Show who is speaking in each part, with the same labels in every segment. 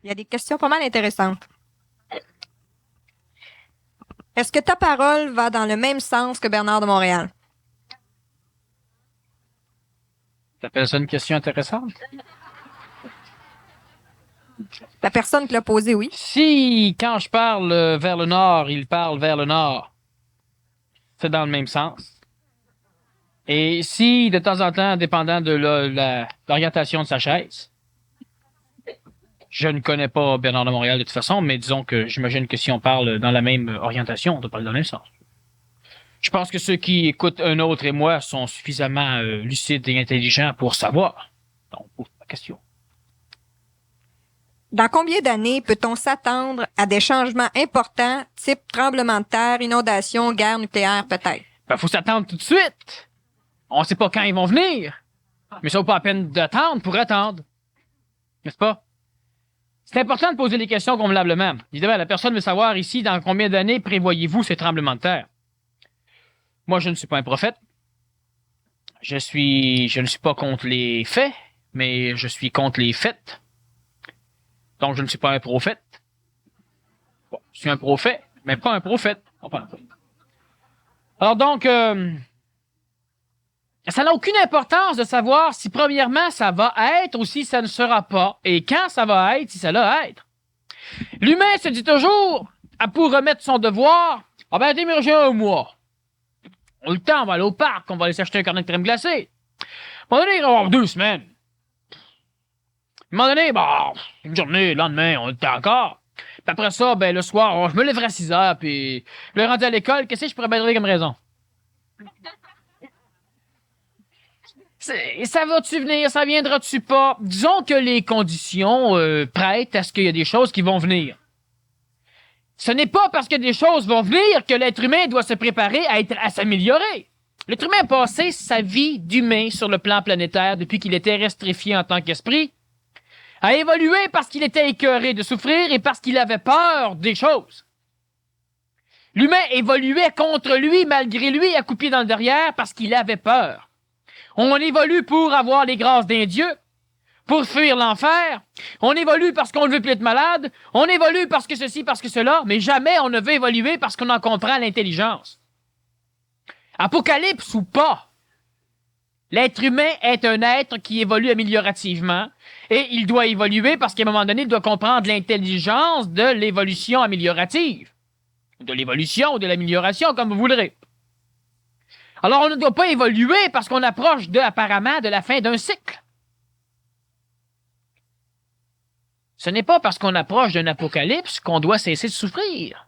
Speaker 1: Il y a des questions pas mal intéressantes. Est-ce que ta parole va dans le même sens que Bernard de Montréal?
Speaker 2: T'appelles ça une question intéressante?
Speaker 1: La personne qui l'a posée, oui.
Speaker 2: Si, quand je parle vers le nord, il parle vers le nord, c'est dans le même sens. Et si, de temps en temps, dépendant de l'orientation de sa chaise, je ne connais pas Bernard de Montréal de toute façon, mais disons que j'imagine que si on parle dans la même orientation, on doit parler dans le même sens. Je pense que ceux qui écoutent un autre et moi sont suffisamment lucides et intelligents pour savoir. Donc, pose la question.
Speaker 1: Dans combien d'années peut-on s'attendre à des changements importants, type tremblement de terre, inondation, guerre nucléaire, peut-être?
Speaker 2: Ben, faut s'attendre tout de suite. On sait pas quand ils vont venir. Mais ça vaut pas la peine d'attendre pour attendre. N'est-ce pas? C'est important de poser des questions convenablement. Évidemment, la personne veut savoir ici dans combien d'années prévoyez-vous ces tremblements de terre. Moi, je ne suis pas un prophète. Je ne suis pas contre les faits, mais je suis contre les faits. Donc, je ne suis pas un prophète. Bon, je suis un prophète, mais pas un prophète. Alors donc, ça n'a aucune importance de savoir si, premièrement, ça va être ou si ça ne sera pas, et quand ça va être, si ça va être. L'humain se dit toujours, pour remettre son devoir, ah ben, déménager un mois. On a le temps, on va aller au parc, on va aller s'acheter un carnet de crème glacée. À un moment donné, on va avoir 2 semaines. À un moment donné, bah, une journée, le lendemain, on a le temps encore. Puis après ça, ben, le soir, je me lèverai à 6 heures, puis le rendu à l'école, qu'est-ce que je pourrais bien donner comme raison? Ça va-tu venir, ça viendra-tu pas? Disons que les conditions prêtent à ce qu'il y a des choses qui vont venir. Ce n'est pas parce que des choses vont venir que l'être humain doit se préparer à s'améliorer. L'être humain a passé sa vie d'humain sur le plan planétaire depuis qu'il était restrifié en tant qu'esprit, a évolué parce qu'il était écœuré de souffrir et parce qu'il avait peur des choses. L'humain évoluait contre lui, malgré lui, accroupi dans le derrière parce qu'il avait peur. On évolue pour avoir les grâces d'un Dieu, pour fuir l'enfer. On évolue parce qu'on ne veut plus être malade. On évolue parce que ceci, parce que cela, mais jamais on ne veut évoluer parce qu'on en comprend l'intelligence. Apocalypse ou pas, l'être humain est un être qui évolue améliorativement et il doit évoluer parce qu'à un moment donné, il doit comprendre l'intelligence de l'évolution améliorative. De l'évolution ou de l'amélioration, comme vous voudrez. Alors, on ne doit pas évoluer parce qu'on approche apparemment de la fin d'un cycle. Ce n'est pas parce qu'on approche d'un apocalypse qu'on doit cesser de souffrir.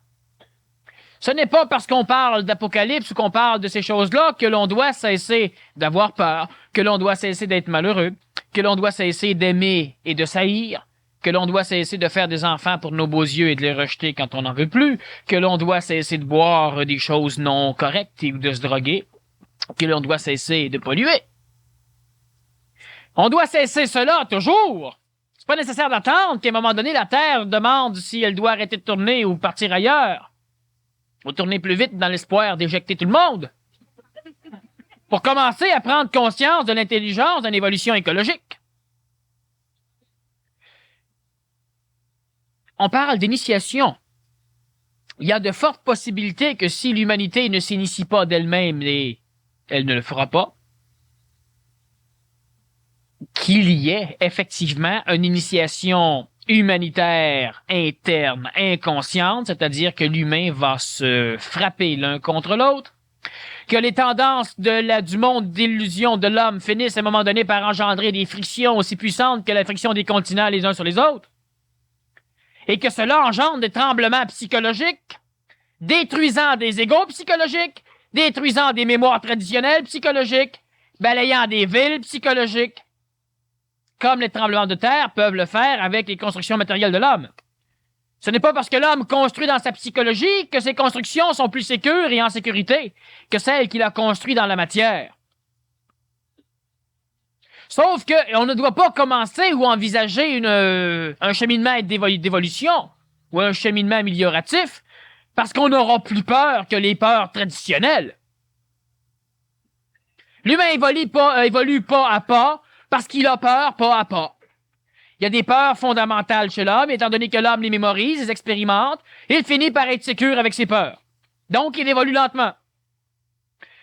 Speaker 2: Ce n'est pas parce qu'on parle d'apocalypse ou qu'on parle de ces choses-là que l'on doit cesser d'avoir peur, que l'on doit cesser d'être malheureux, que l'on doit cesser d'aimer et de s'haïr, que l'on doit cesser de faire des enfants pour nos beaux yeux et de les rejeter quand on n'en veut plus, que l'on doit cesser de boire des choses non correctes ou de se droguer, que l'on doit cesser de polluer. On doit cesser cela toujours. C'est pas nécessaire d'attendre qu'à un moment donné, la Terre demande si elle doit arrêter de tourner ou partir ailleurs. Ou tourner plus vite dans l'espoir d'éjecter tout le monde. Pour commencer à prendre conscience de l'intelligence d'une évolution écologique. On parle d'initiation. Il y a de fortes possibilités que si l'humanité ne s'initie pas d'elle-même, et elle ne le fera pas, qu'il y ait effectivement une initiation humanitaire interne inconsciente, c'est-à-dire que l'humain va se frapper l'un contre l'autre, que les tendances du monde d'illusion de l'homme finissent à un moment donné par engendrer des frictions aussi puissantes que la friction des continents les uns sur les autres, et que cela engendre des tremblements psychologiques, détruisant des égos psychologiques, détruisant des mémoires traditionnelles psychologiques, balayant des villes psychologiques, comme les tremblements de terre peuvent le faire avec les constructions matérielles de l'homme. Ce n'est pas parce que l'homme construit dans sa psychologie que ses constructions sont plus sécures et en sécurité que celles qu'il a construites dans la matière. Sauf qu'on ne doit pas commencer ou envisager un cheminement d'évolution ou un cheminement amélioratif parce qu'on n'aura plus peur que les peurs traditionnelles. L'humain évolue pas à pas parce qu'il a peur pas à pas. Il y a des peurs fondamentales chez l'homme, étant donné que l'homme les mémorise, les expérimente, il finit par être sécure avec ses peurs. Donc, il évolue lentement.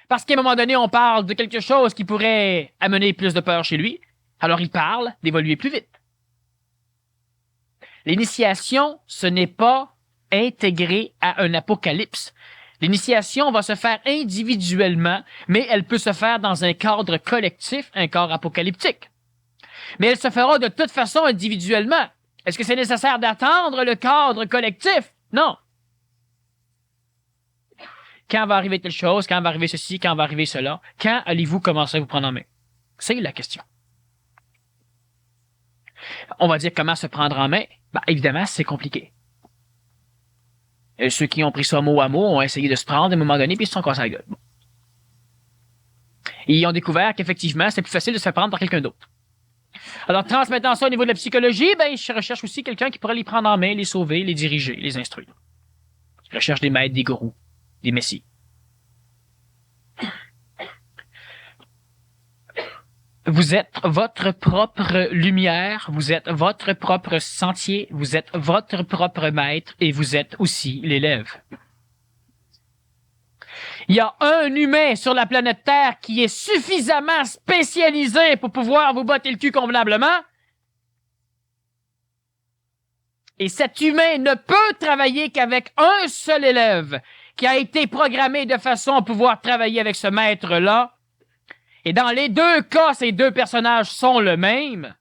Speaker 2: Parce qu'à un moment donné, on parle de quelque chose qui pourrait amener plus de peur chez lui, alors il parle d'évoluer plus vite. L'initiation, ce n'est pas intégré à un apocalypse. L'initiation va se faire individuellement, mais elle peut se faire dans un cadre collectif, un cadre apocalyptique. Mais elle se fera de toute façon individuellement. Est-ce que c'est nécessaire d'attendre le cadre collectif? Non. Quand va arriver telle chose? Quand va arriver ceci? Quand va arriver cela? Quand allez-vous commencer à vous prendre en main? C'est la question. On va dire comment se prendre en main. Ben, évidemment, c'est compliqué. Ceux qui ont pris ça mot à mot ont essayé de se prendre à un moment donné, puis ils se sont cassés la gueule. Bon. Et ils ont découvert qu'effectivement, c'est plus facile de se faire prendre par quelqu'un d'autre. Alors, transmettant ça au niveau de la psychologie, ben, ils recherchent aussi quelqu'un qui pourrait les prendre en main, les sauver, les diriger, les instruire. Ils recherchent des maîtres, des gourous, des messies. Vous êtes votre propre lumière, vous êtes votre propre sentier, vous êtes votre propre maître et vous êtes aussi l'élève. Il y a un humain sur la planète Terre qui est suffisamment spécialisé pour pouvoir vous botter le cul convenablement. Et cet humain ne peut travailler qu'avec un seul élève qui a été programmé de façon à pouvoir travailler avec ce maître-là. Et dans les deux cas, ces deux personnages sont le même.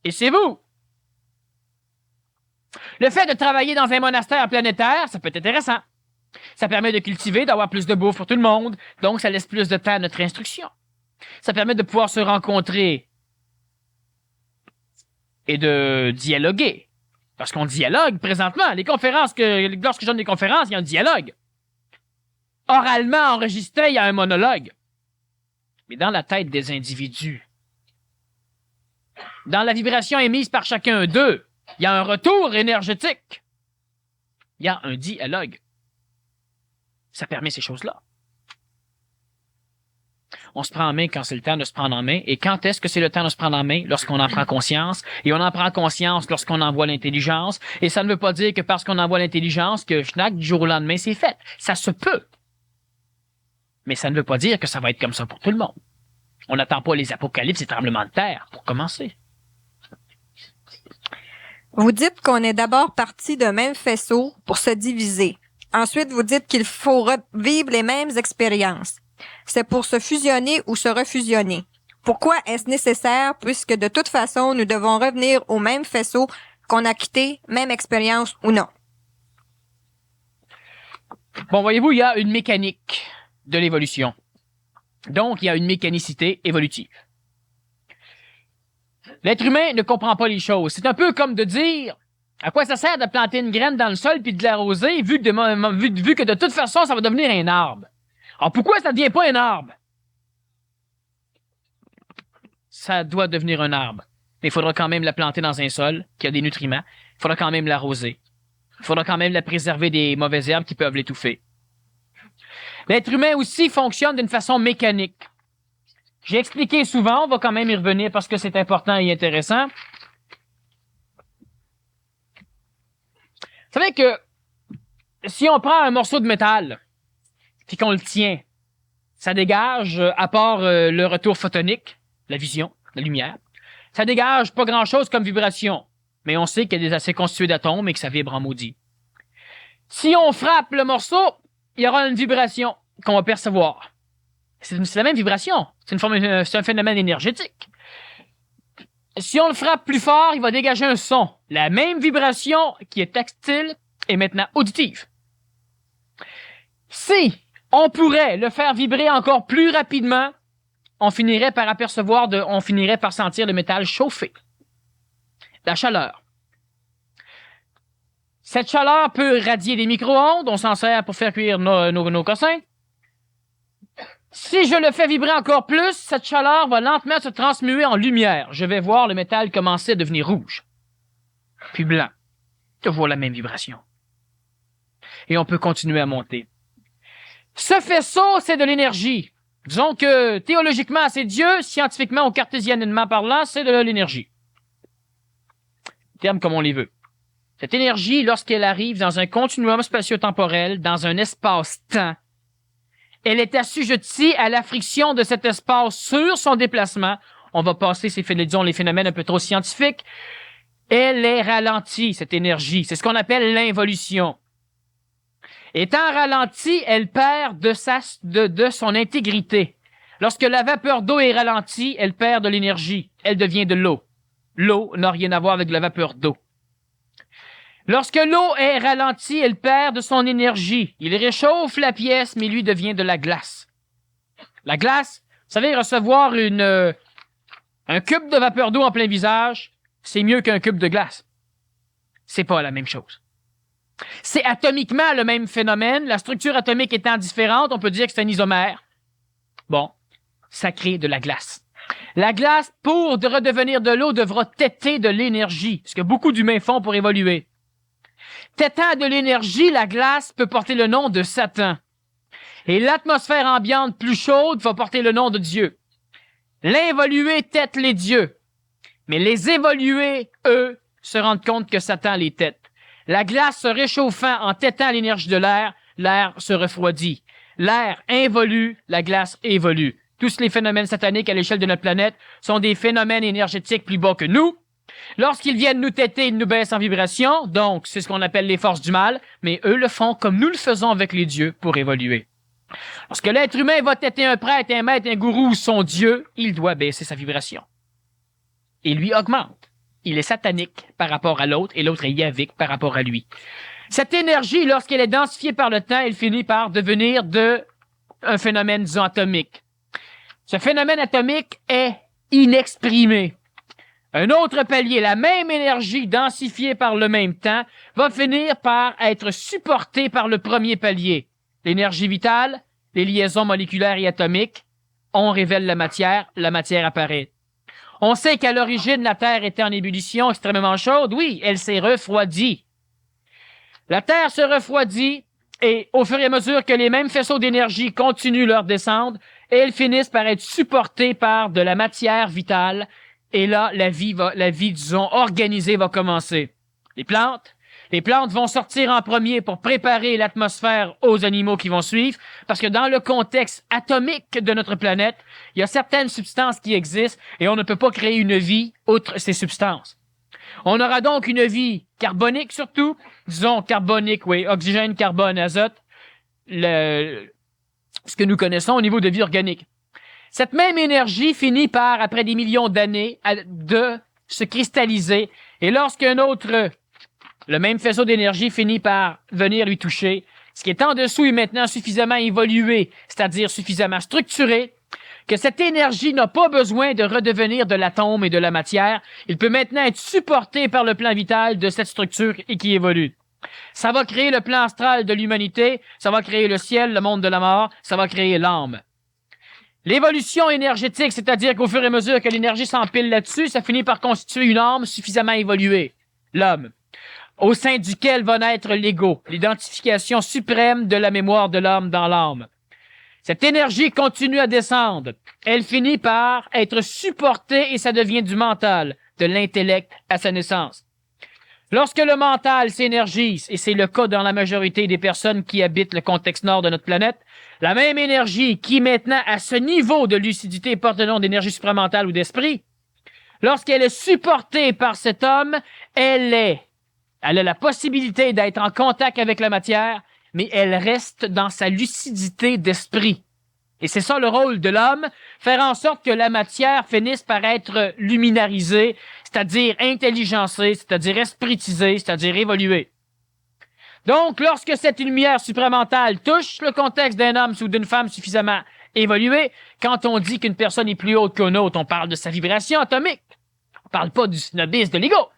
Speaker 2: Et c'est vous. Le fait de travailler dans un monastère planétaire, ça peut être intéressant. Ça permet de cultiver, d'avoir plus de bouffe pour tout le monde. Donc, ça laisse plus de temps à notre instruction. Ça permet de pouvoir se rencontrer et de dialoguer. Parce qu'on dialogue présentement. Les conférences, lorsque je donne des conférences, il y a un dialogue. Oralement enregistré, il y a un monologue. Mais dans la tête des individus, dans la vibration émise par chacun d'eux, il y a un retour énergétique. Il y a un dialogue. Ça permet ces choses-là. On se prend en main quand c'est le temps de se prendre en main. Et quand est-ce que c'est le temps de se prendre en main? Lorsqu'on en prend conscience. Et on en prend conscience lorsqu'on envoie l'intelligence. Et ça ne veut pas dire que parce qu'on envoie l'intelligence que schnack, du jour au lendemain, c'est fait. Ça se peut. Mais ça ne veut pas dire que ça va être comme ça pour tout le monde. On n'attend pas les apocalypses et tremblements de terre pour commencer.
Speaker 1: Vous dites qu'on est d'abord parti d'un même faisceau pour se diviser. Ensuite, vous dites qu'il faut revivre les mêmes expériences. C'est pour se fusionner ou se refusionner. Pourquoi est-ce nécessaire puisque de toute façon, nous devons revenir au même faisceau qu'on a quitté, même expérience ou non?
Speaker 2: Bon, voyez-vous, il y a une mécanique de l'évolution. Donc, il y a une mécanicité évolutive. L'être humain ne comprend pas les choses. C'est un peu comme de dire à quoi ça sert de planter une graine dans le sol puis de l'arroser vu que de toute façon, ça va devenir un arbre. Alors, pourquoi ça ne devient pas un arbre? Ça doit devenir un arbre. Mais il faudra quand même la planter dans un sol qui a des nutriments. Il faudra quand même l'arroser. Il faudra quand même la préserver des mauvaises herbes qui peuvent l'étouffer. L'être humain aussi fonctionne d'une façon mécanique. J'ai expliqué souvent, on va quand même y revenir parce que c'est important et intéressant. Vous savez que si on prend un morceau de métal puis qu'on le tient, ça dégage, à part le retour photonique, la vision, la lumière, ça dégage pas grand-chose comme vibration. Mais on sait qu'il y a c'est constitué d'atomes et que ça vibre en maudit. Si on frappe le morceau, il y aura une vibration qu'on va percevoir. C'est la même vibration. C'est un phénomène énergétique. Si on le frappe plus fort, il va dégager un son. La même vibration qui est tactile est maintenant auditive. Si on pourrait le faire vibrer encore plus rapidement, on finirait par sentir le métal chauffer. La chaleur. Cette chaleur peut radier des micro-ondes, on s'en sert pour faire cuire nos cossins. Si je le fais vibrer encore plus, cette chaleur va lentement se transmuer en lumière. Je vais voir le métal commencer à devenir rouge, puis blanc. Toujours la même vibration. Et on peut continuer à monter. Ce faisceau, c'est de l'énergie. Disons que théologiquement, c'est Dieu, scientifiquement ou cartésiennement parlant, c'est de l'énergie. termes comme on les veut. Cette énergie, lorsqu'elle arrive dans un continuum spatio-temporel, dans un espace-temps, elle est assujettie à la friction de cet espace sur son déplacement. On va passer disons, les phénomènes un peu trop scientifiques. Elle est ralentie, cette énergie. C'est ce qu'on appelle l'involution. Étant ralentie, elle perd de son intégrité. Lorsque la vapeur d'eau est ralentie, elle perd de l'énergie. Elle devient de l'eau. L'eau n'a rien à voir avec la vapeur d'eau. Lorsque l'eau est ralentie, elle perd de son énergie. Il réchauffe la pièce, mais lui devient de la glace. La glace, vous savez, recevoir un cube de vapeur d'eau en plein visage, c'est mieux qu'un cube de glace. C'est pas la même chose. C'est atomiquement le même phénomène. La structure atomique étant différente, on peut dire que c'est un isomère. Bon, ça crée de la glace. La glace, pour redevenir de l'eau, devra téter de l'énergie, ce que beaucoup d'humains font pour évoluer. Tétant de l'énergie, la glace peut porter le nom de Satan. Et l'atmosphère ambiante plus chaude va porter le nom de Dieu. L'involué tète les dieux. Mais les évolués, eux, se rendent compte que Satan les tète. La glace se réchauffant en tétant l'énergie de l'air se refroidit. L'air involue, la glace évolue. Tous les phénomènes sataniques à l'échelle de notre planète sont des phénomènes énergétiques plus bas que nous. Lorsqu'ils viennent nous téter, ils nous baissent en vibration, donc c'est ce qu'on appelle les forces du mal, mais eux le font comme nous le faisons avec les dieux pour évoluer. Lorsque l'être humain va téter un prêtre, un maître, un gourou ou son dieu, il doit baisser sa vibration. Et lui augmente. Il est satanique par rapport à l'autre et l'autre est yavique par rapport à lui. Cette énergie, lorsqu'elle est densifiée par le temps, elle finit par devenir un phénomène, disons, atomique. Ce phénomène atomique est inexprimé. Un autre palier, la même énergie densifiée par le même temps, va finir par être supportée par le premier palier. L'énergie vitale, les liaisons moléculaires et atomiques, on révèle la matière apparaît. On sait qu'à l'origine, la Terre était en ébullition extrêmement chaude. Oui, elle s'est refroidie. La Terre se refroidit et au fur et à mesure que les mêmes faisceaux d'énergie continuent leur descente, elles finissent par être supportées par de la matière vitale. Et là, la vie, disons, organisée va commencer. Les plantes vont sortir en premier pour préparer l'atmosphère aux animaux qui vont suivre, parce que dans le contexte atomique de notre planète, il y a certaines substances qui existent et on ne peut pas créer une vie outre ces substances. On aura donc une vie carbonique surtout, disons carbonique, oui, oxygène, carbone, azote, ce que nous connaissons au niveau de vie organique. Cette même énergie finit par, après des millions d'années, de se cristalliser. Et le même faisceau d'énergie finit par venir lui toucher, ce qui est en dessous est maintenant suffisamment évolué, c'est-à-dire suffisamment structuré, que cette énergie n'a pas besoin de redevenir de l'atome et de la matière. Il peut maintenant être supporté par le plan vital de cette structure et qui évolue. Ça va créer le plan astral de l'humanité, ça va créer le ciel, le monde de la mort, ça va créer l'âme. L'évolution énergétique, c'est-à-dire qu'au fur et à mesure que l'énergie s'empile là-dessus, ça finit par constituer une âme suffisamment évoluée, l'homme, au sein duquel va naître l'ego, l'identification suprême de la mémoire de l'homme dans l'âme. Cette énergie continue à descendre. Elle finit par être supportée et ça devient du mental, de l'intellect à sa naissance. Lorsque le mental s'énergise, et c'est le cas dans la majorité des personnes qui habitent le contexte nord de notre planète, la même énergie qui maintenant à ce niveau de lucidité porte le nom d'énergie supramentale ou d'esprit, lorsqu'elle est supportée par cet homme, elle a la possibilité d'être en contact avec la matière, mais elle reste dans sa lucidité d'esprit. Et c'est ça le rôle de l'homme, faire en sorte que la matière finisse par être luminarisée, c'est-à-dire intelligencée, c'est-à-dire espritisée, c'est-à-dire évoluée. Donc, lorsque cette lumière supramentale touche le contexte d'un homme ou d'une femme suffisamment évolué, quand on dit qu'une personne est plus haute qu'une autre, on parle de sa vibration atomique. On parle pas du snobisme de l'ego.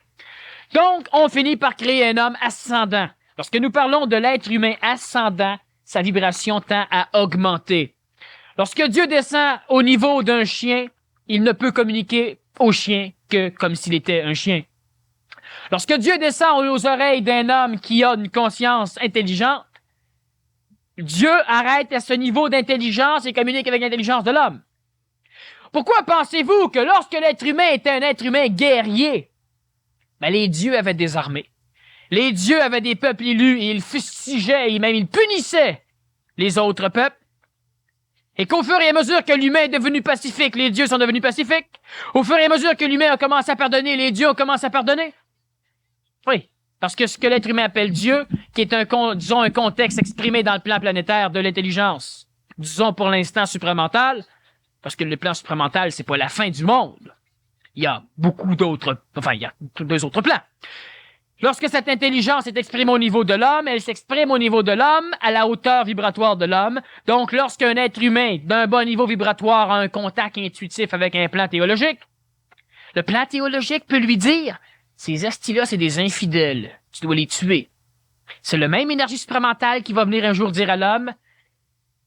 Speaker 2: Donc, on finit par créer un homme ascendant. Lorsque nous parlons de l'être humain ascendant, sa vibration tend à augmenter. Lorsque Dieu descend au niveau d'un chien, il ne peut communiquer au chien que comme s'il était un chien. Lorsque Dieu descend aux oreilles d'un homme qui a une conscience intelligente, Dieu arrête à ce niveau d'intelligence et communique avec l'intelligence de l'homme. Pourquoi pensez-vous que lorsque l'être humain était un être humain guerrier, Ben, les dieux avaient des armées. Les dieux avaient des peuples élus et ils fustigeaient et même ils punissaient les autres peuples. Et qu'au fur et à mesure que l'humain est devenu pacifique, les dieux sont devenus pacifiques. Au fur et à mesure que l'humain a commencé à pardonner, les dieux ont commencé à pardonner. Oui, parce que ce que l'être humain appelle Dieu, qui est un contexte exprimé dans le plan planétaire de l'intelligence, disons pour l'instant supramental, parce que le plan supramental, c'est pas la fin du monde. Il y a beaucoup d'autres, il y a deux autres plans. Lorsque cette intelligence est exprimée au niveau de l'homme, elle s'exprime au niveau de l'homme à la hauteur vibratoire de l'homme. Donc, lorsqu'un être humain d'un bon niveau vibratoire a un contact intuitif avec un plan théologique, le plan théologique peut lui dire, ces astis-là, c'est des infidèles. Tu dois les tuer. C'est le même énergie supramentale qui va venir un jour dire à l'homme,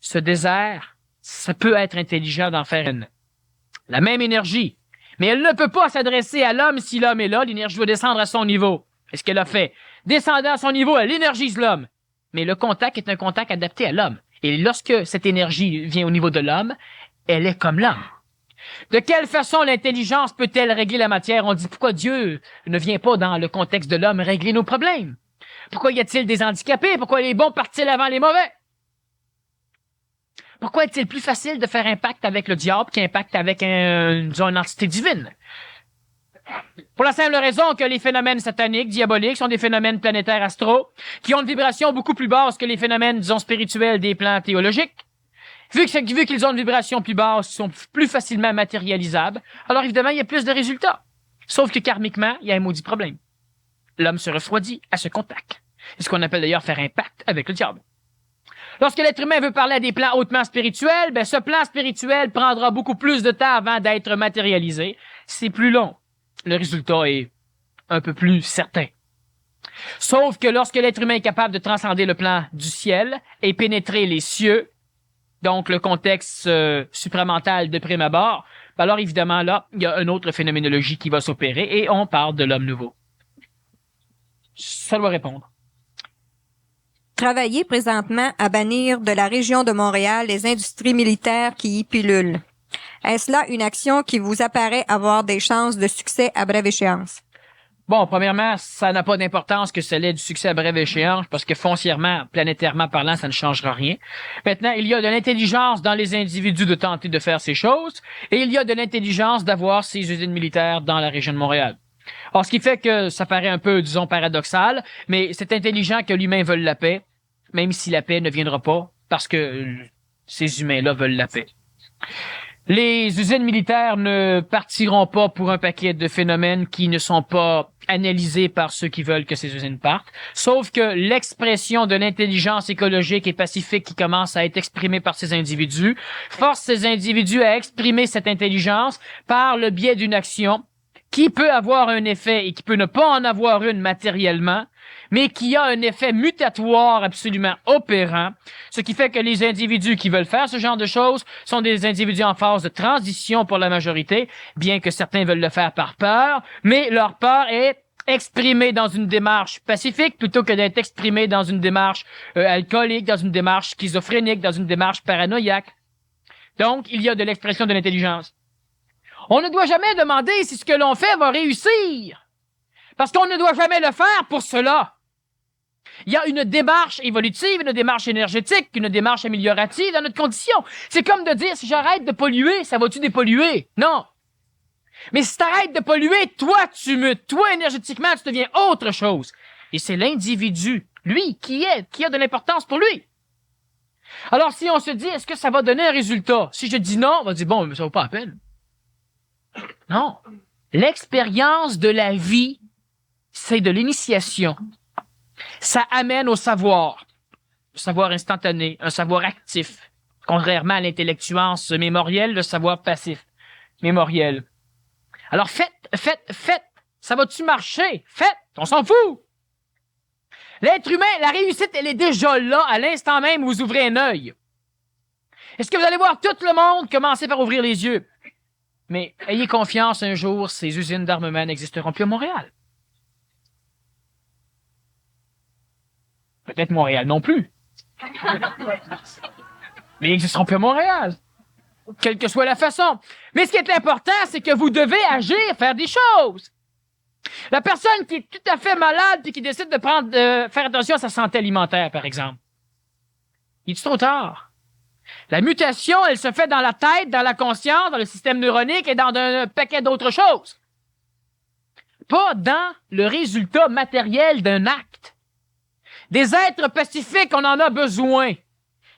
Speaker 2: ce désert, ça peut être intelligent d'en faire une. La même énergie. Mais elle ne peut pas s'adresser à l'homme si l'homme est là, l'énergie doit descendre à son niveau. C'est ce qu'elle a fait. Descendant à son niveau, elle énergise l'homme. Mais le contact est un contact adapté à l'homme. Et lorsque cette énergie vient au niveau de l'homme, elle est comme l'homme. De quelle façon l'intelligence peut-elle régler la matière? On dit pourquoi Dieu ne vient pas dans le contexte de l'homme régler nos problèmes? Pourquoi y a-t-il des handicapés? Pourquoi les bons partent-ils avant les mauvais? Pourquoi est-il plus facile de faire un pacte avec le diable qu'un pacte avec une entité divine? Pour la simple raison que les phénomènes sataniques, diaboliques, sont des phénomènes planétaires astraux, qui ont une vibration beaucoup plus basse que les phénomènes, disons, spirituels des plans théologiques. Vu qu'ils ont une vibration plus basse, ils sont plus facilement matérialisables, alors évidemment, il y a plus de résultats. Sauf que karmiquement, il y a un maudit problème. L'homme se refroidit à ce contact. C'est ce qu'on appelle d'ailleurs faire un pacte avec le diable. Lorsque l'être humain veut parler à des plans hautement spirituels, ce plan spirituel prendra beaucoup plus de temps avant d'être matérialisé. C'est plus long. Le résultat est un peu plus certain. Sauf que lorsque l'être humain est capable de transcender le plan du ciel et pénétrer les cieux, donc le contexte supramental de prime abord, alors évidemment là, il y a une autre phénoménologie qui va s'opérer et on parle de l'homme nouveau. Ça doit répondre.
Speaker 1: Travaillez présentement à bannir de la région de Montréal les industries militaires qui y pullulent. Est-ce là une action qui vous apparaît avoir des chances de succès à brève échéance?
Speaker 2: Bon, premièrement, ça n'a pas d'importance que ça ait du succès à brève échéance parce que foncièrement, planétairement parlant, ça ne changera rien. Maintenant, il y a de l'intelligence dans les individus de tenter de faire ces choses et il y a de l'intelligence d'avoir ces usines militaires dans la région de Montréal. Alors, ce qui fait que ça paraît un peu, disons, paradoxal, mais c'est intelligent que l'humain veuille la paix, même si la paix ne viendra pas parce que ces humains-là veulent la paix. Les usines militaires ne partiront pas pour un paquet de phénomènes qui ne sont pas analysés par ceux qui veulent que ces usines partent, sauf que l'expression de l'intelligence écologique et pacifique qui commence à être exprimée par ces individus force ces individus à exprimer cette intelligence par le biais d'une action qui peut avoir un effet et qui peut ne pas en avoir une matériellement, mais qui a un effet mutatoire absolument opérant, ce qui fait que les individus qui veulent faire ce genre de choses sont des individus en phase de transition pour la majorité, bien que certains veulent le faire par peur, mais leur peur est exprimée dans une démarche pacifique plutôt que d'être exprimée dans une démarche alcoolique, dans une démarche schizophrénique, dans une démarche paranoïaque. Donc, il y a de l'expression de l'intelligence. On ne doit jamais demander si ce que l'on fait va réussir, parce qu'on ne doit jamais le faire pour cela. Il y a une démarche évolutive, une démarche énergétique, une démarche améliorative dans notre condition. C'est comme de dire, si j'arrête de polluer, ça va-tu dépolluer? Non. Mais si t'arrêtes de polluer, toi, tu mutes. Toi, énergétiquement, tu deviens autre chose. Et c'est l'individu, lui, qui a de l'importance pour lui. Alors, si on se dit, est-ce que ça va donner un résultat? Si je dis non, on va dire, bon, mais ça vaut pas la peine. Non. L'expérience de la vie, c'est de l'initiation. Ça amène au savoir. Le savoir instantané, un savoir actif. Contrairement à l'intellectuance mémorielle, le savoir passif. Mémoriel. Alors faites. Ça va-tu marcher? Faites. On s'en fout. L'être humain, la réussite, elle est déjà là, à l'instant même où vous ouvrez un œil. Est-ce que vous allez voir tout le monde commencer par ouvrir les yeux? Mais ayez confiance, un jour, ces usines d'armement n'existeront plus à Montréal. Peut-être Montréal non plus. Mais ils n'existeront plus à Montréal. Quelle que soit la façon. Mais ce qui est important, c'est que vous devez agir, faire des choses. La personne qui est tout à fait malade puis qui décide de faire attention à sa santé alimentaire, par exemple. Il est trop tard. La mutation, elle se fait dans la tête, dans la conscience, dans le système neuronique et dans un paquet d'autres choses. Pas dans le résultat matériel d'un acte. Des êtres pacifiques, on en a besoin.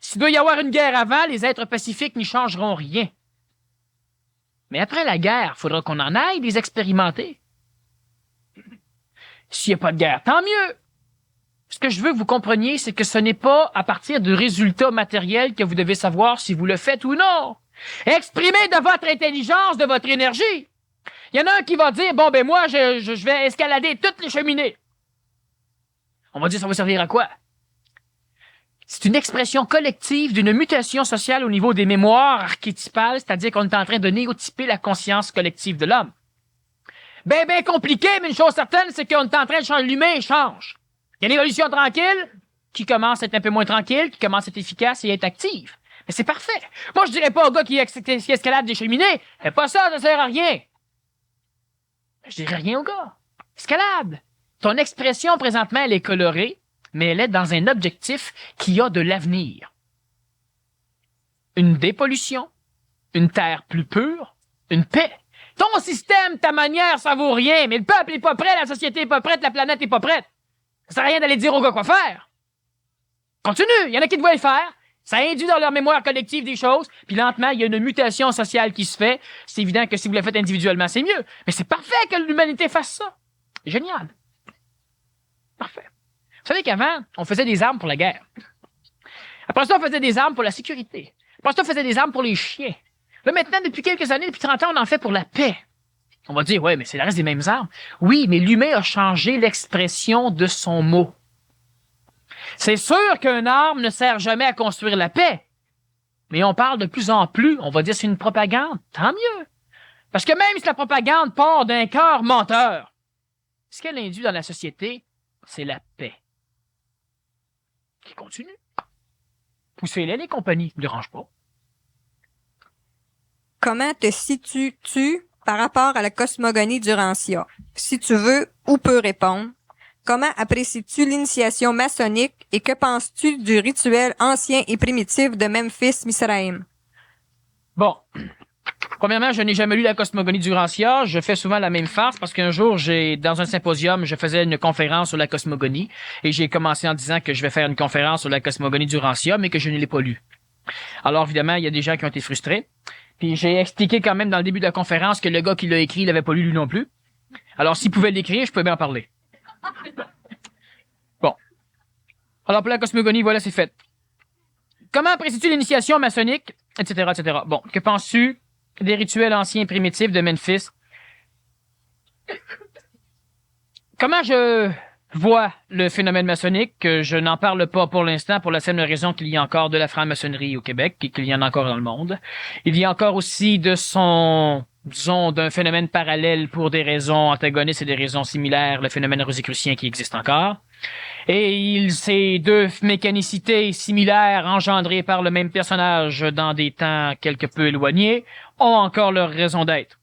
Speaker 2: S'il doit y avoir une guerre avant, les êtres pacifiques n'y changeront rien. Mais après la guerre, il faudra qu'on en aille les expérimenter. S'il n'y a pas de guerre, tant mieux. Ce que je veux que vous compreniez, c'est que ce n'est pas à partir du résultat matériel que vous devez savoir si vous le faites ou non. Exprimez de votre intelligence, de votre énergie. Il y en a un qui va dire, bon, ben moi, je vais escalader toutes les cheminées. On va dire, ça va servir à quoi? C'est une expression collective d'une mutation sociale au niveau des mémoires archétypales, c'est-à-dire qu'on est en train de néotyper la conscience collective de l'homme. Ben compliqué, mais une chose certaine, c'est qu'on est en train de changer, l'humain change. Il y a une évolution tranquille, qui commence à être un peu moins tranquille, qui commence à être efficace et à être active. Mais c'est parfait. Moi, je dirais pas au gars qui escalade des cheminées, fais pas ça, ça sert à rien. Je dirais rien au gars. Escalade. Ton expression, présentement, elle est colorée, mais elle est dans un objectif qui a de l'avenir. Une dépollution, une terre plus pure, une paix. Ton système, ta manière, ça vaut rien, mais le peuple est pas prêt, la société est pas prête, la planète est pas prête. Ça sert à rien d'aller dire aux gars quoi faire. Continue, il y en a qui doivent le faire. Ça induit dans leur mémoire collective des choses, puis lentement, il y a une mutation sociale qui se fait. C'est évident que si vous le faites individuellement, c'est mieux. Mais c'est parfait que l'humanité fasse ça. Génial. Parfait. Vous savez qu'avant, on faisait des armes pour la guerre. Après ça, on faisait des armes pour la sécurité. Après ça, on faisait des armes pour les chiens. Là, maintenant, depuis quelques années, depuis 30 ans, on en fait pour la paix. On va dire, ouais, mais c'est le reste des mêmes armes. Oui, mais l'humain a changé l'expression de son mot. C'est sûr qu'une arme ne sert jamais à construire la paix. Mais on parle de plus en plus, on va dire c'est une propagande. Tant mieux. Parce que même si la propagande part d'un cœur menteur, ce qu'elle induit dans la société, c'est la paix. Qui continue. Poussez-les, les compagnies, ne me dérange pas.
Speaker 1: Comment te situes-tu par rapport à la cosmogonie d'Urantia? Si tu veux ou peux répondre. Comment apprécies-tu l'initiation maçonnique et que penses-tu du rituel ancien et primitif de Memphis-Misraïm?
Speaker 2: Bon. Premièrement, je n'ai jamais lu la cosmogonie d'Urantia. Je fais souvent la même farce parce qu'un jour, dans un symposium, je faisais une conférence sur la cosmogonie et j'ai commencé en disant que je vais faire une conférence sur la cosmogonie d'Urantia, mais que je ne l'ai pas lu. Alors, évidemment, il y a des gens qui ont été frustrés. Puis j'ai expliqué quand même dans le début de la conférence que le gars qui l'a écrit, il l'avait pas lu lui non plus. Alors, s'il pouvait l'écrire, je pouvais bien en parler. Bon. Alors, pour la cosmogonie, voilà, c'est fait. Comment apprécies-tu l'initiation maçonnique, etc., etc. Bon, que penses-tu des rituels anciens et primitifs de Memphis? Comment je vois le phénomène maçonnique? Je n'en parle pas pour l'instant pour la simple raison qu'il y a encore de la franc-maçonnerie au Québec et qu'il y en a encore dans le monde. Il y a encore aussi disons, d'un phénomène parallèle pour des raisons antagonistes et des raisons similaires, le phénomène rosicrucien qui existe encore. Et ces deux mécanicités similaires engendrées par le même personnage dans des temps quelque peu éloignés ont encore leur raison d'être.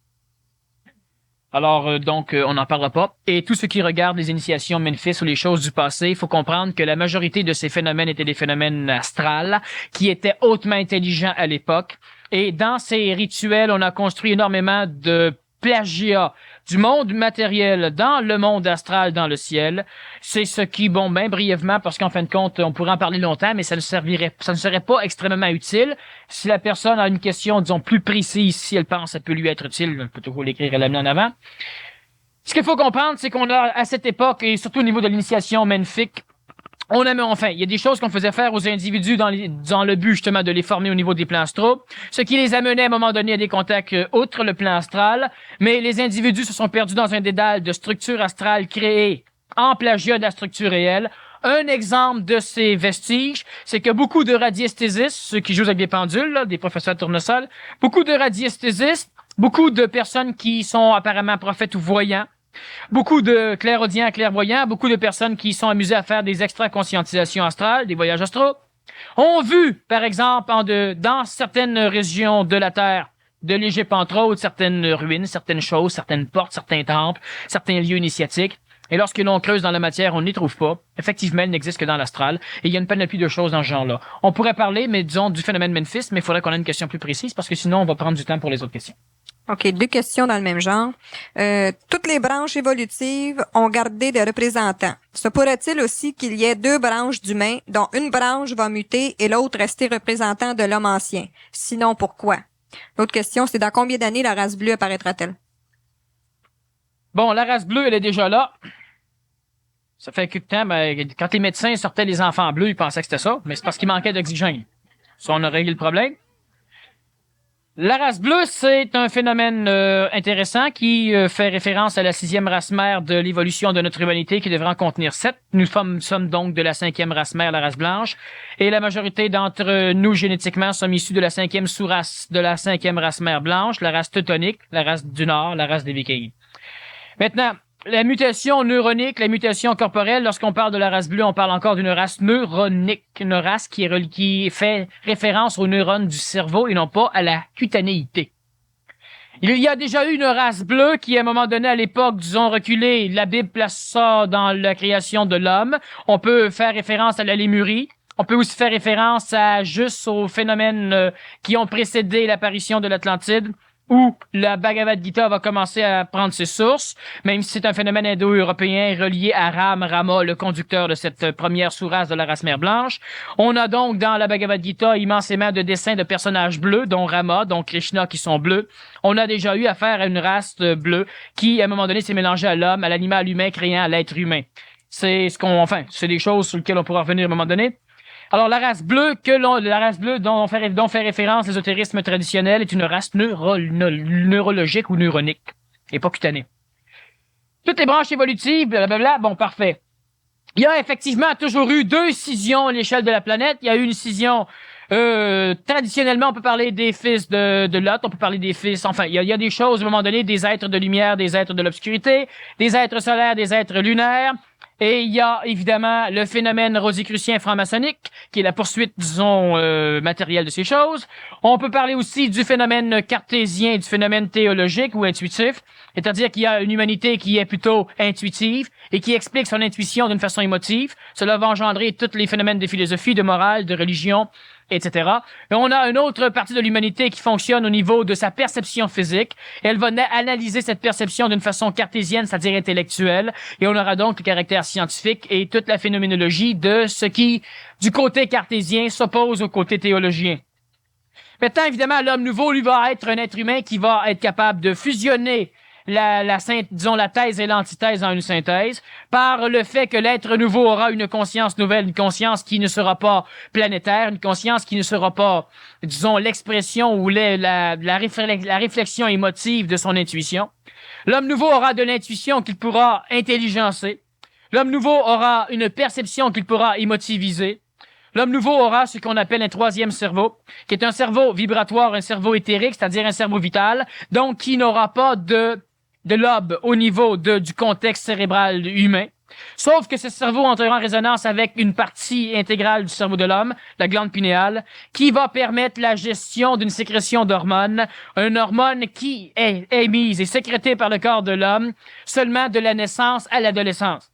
Speaker 2: Alors, donc, on n'en parlera pas. Et tout ce qui regarde les initiations Memphis ou les choses du passé, il faut comprendre que la majorité de ces phénomènes étaient des phénomènes astrales, qui étaient hautement intelligents à l'époque. Et dans ces rituels, on a construit énormément de plagiat du monde matériel dans le monde astral, dans le ciel. C'est ce qui, bon, ben, brièvement, parce qu'en fin de compte, on pourrait en parler longtemps, mais ça ne serait pas extrêmement utile. Si la personne a une question, disons, plus précise, si elle pense, ça peut lui être utile, elle peut toujours l'écrire et l'amener en avant. Ce qu'il faut comprendre, c'est qu'on a, à cette époque, et surtout au niveau de l'initiation menfique, il y a des choses qu'on faisait faire aux individus dans le but, justement, de les former au niveau des plans astraux, ce qui les amenait à un moment donné à des contacts outre le plan astral, mais les individus se sont perdus dans un dédale de structures astrales créées en plagiat de la structure réelle. Un exemple de ces vestiges, c'est que beaucoup de radiesthésistes, ceux qui jouent avec des pendules, là, des professeurs de tournesol, beaucoup de radiesthésistes, beaucoup de personnes qui sont apparemment prophètes ou voyants, beaucoup de clairaudients, clairvoyants, beaucoup de personnes qui sont amusées à faire des extra-conscientisations astrales, des voyages astraux, ont vu, par exemple, dans certaines régions de la Terre, de l'Égypte, entre autres, certaines ruines, certaines choses, certaines portes, certains temples, certains lieux initiatiques. Et lorsque l'on creuse dans la matière, on n'y trouve pas. Effectivement, elle n'existe que dans l'astral. Et il y a une panoplie de choses dans ce genre-là. On pourrait parler, mais disons, du phénomène Memphis, mais il faudrait qu'on ait une question plus précise parce que sinon, on va prendre du temps pour les autres questions.
Speaker 1: OK, 2 questions dans le même genre. Toutes les branches évolutives ont gardé des représentants. Se pourrait-il aussi qu'il y ait 2 branches d'humains, dont une branche va muter et l'autre rester représentant de l'homme ancien? Sinon, pourquoi? L'autre question, c'est dans combien d'années la race bleue apparaîtra-t-elle?
Speaker 2: Bon, la race bleue, elle est déjà là. Ça fait quelque temps, quand les médecins sortaient les enfants bleus, ils pensaient que c'était ça, mais c'est parce qu'il manquait d'oxygène. Ça, on a réglé le problème. La race bleue, c'est un phénomène intéressant qui fait référence à la 6e race mère de l'évolution de notre humanité qui devrait en contenir 7. Nous sommes donc de la 5e race mère, la race blanche, et la majorité d'entre nous génétiquement sommes issus de la 5e sous-race de la 5e race mère blanche, la race teutonique, la race du Nord, la race des Vikings. Maintenant, la mutation neuronique, la mutation corporelle, lorsqu'on parle de la race bleue, on parle encore d'une race neuronique, une race qui fait référence aux neurones du cerveau et non pas à la cutanéité. Il y a déjà eu une race bleue qui, à un moment donné, à l'époque, disons, reculée, la Bible place ça dans la création de l'homme. On peut faire référence à la Lémurie. On peut aussi faire référence aux phénomènes qui ont précédé l'apparition de l'Atlantide, où la Bhagavad Gita va commencer à prendre ses sources, même si c'est un phénomène indo-européen relié à Rama, le conducteur de cette première sous-race de la race mère blanche. On a donc dans la Bhagavad Gita immensément de dessins de personnages bleus, dont Rama, dont Krishna, qui sont bleus. On a déjà eu affaire à une race bleue qui, à un moment donné, s'est mélangée à l'homme, à l'animal humain, créant l'être humain. C'est des choses sur lesquelles on pourra revenir à un moment donné. Alors, la race bleue dont fait référence l'ésotérisme traditionnel est une race neurologique ou neuronique, et pas cutanée. Toutes les branches évolutives, blablabla, bon, parfait. Il y a effectivement toujours eu 2 scissions à l'échelle de la planète. Il y a eu une scission, traditionnellement, on peut parler des fils de Lot, on peut parler des fils, il y a des choses, à un moment donné, des êtres de lumière, des êtres de l'obscurité, des êtres solaires, des êtres lunaires. Et il y a évidemment le phénomène rosicrucien franc-maçonnique, qui est la poursuite, disons, matérielle de ces choses. On peut parler aussi du phénomène cartésien, du phénomène théologique ou intuitif, c'est-à-dire qu'il y a une humanité qui est plutôt intuitive et qui explique son intuition d'une façon émotive. Cela va engendrer tous les phénomènes de philosophie, de morale, de religion, etc. Et on a une autre partie de l'humanité qui fonctionne au niveau de sa perception physique. Et elle va analyser cette perception d'une façon cartésienne, c'est-à-dire intellectuelle. Et on aura donc le caractère scientifique et toute la phénoménologie de ce qui, du côté cartésien, s'oppose au côté théologien. Maintenant, évidemment, l'homme nouveau, lui, va être un être humain qui va être capable de fusionner la thèse et l'antithèse en une synthèse, par le fait que l'être nouveau aura une conscience nouvelle, une conscience qui ne sera pas planétaire, une conscience qui ne sera pas, disons, l'expression ou la réflexion émotive de son intuition. L'homme nouveau aura de l'intuition qu'il pourra intelligencer. L'homme nouveau aura une perception qu'il pourra émotiviser. L'homme nouveau aura ce qu'on appelle un 3e cerveau, qui est un cerveau vibratoire, un cerveau éthérique, c'est-à-dire un cerveau vital, donc qui n'aura pas de lobe au niveau du contexte cérébral humain. Sauf que ce cerveau entrera en résonance avec une partie intégrale du cerveau de l'homme, la glande pinéale, qui va permettre la gestion d'une sécrétion d'hormones, une hormone qui est émise et sécrétée par le corps de l'homme seulement de la naissance à l'adolescence.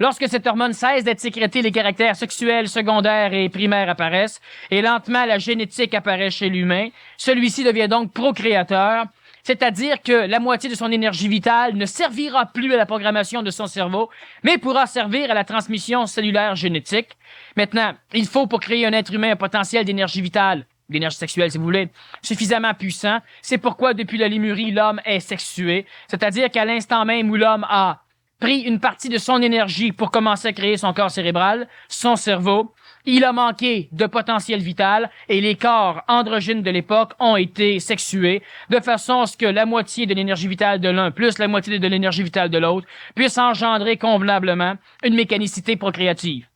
Speaker 2: Lorsque cette hormone cesse d'être sécrétée, les caractères sexuels, secondaires et primaires apparaissent, et lentement la génétique apparaît chez l'humain. Celui-ci devient donc procréateur, c'est-à-dire que la moitié de son énergie vitale ne servira plus à la programmation de son cerveau, mais pourra servir à la transmission cellulaire génétique. Maintenant, il faut pour créer un être humain un potentiel d'énergie vitale, d'énergie sexuelle si vous voulez, suffisamment puissant. C'est pourquoi depuis la Lémurie, l'homme est sexué, c'est-à-dire qu'à l'instant même où l'homme a pris une partie de son énergie pour commencer à créer son corps cérébral, son cerveau, il a manqué de potentiel vital et les corps androgynes de l'époque ont été sexués de façon à ce que la moitié de l'énergie vitale de l'un plus la moitié de l'énergie vitale de l'autre puisse engendrer convenablement une mécanicité procréative.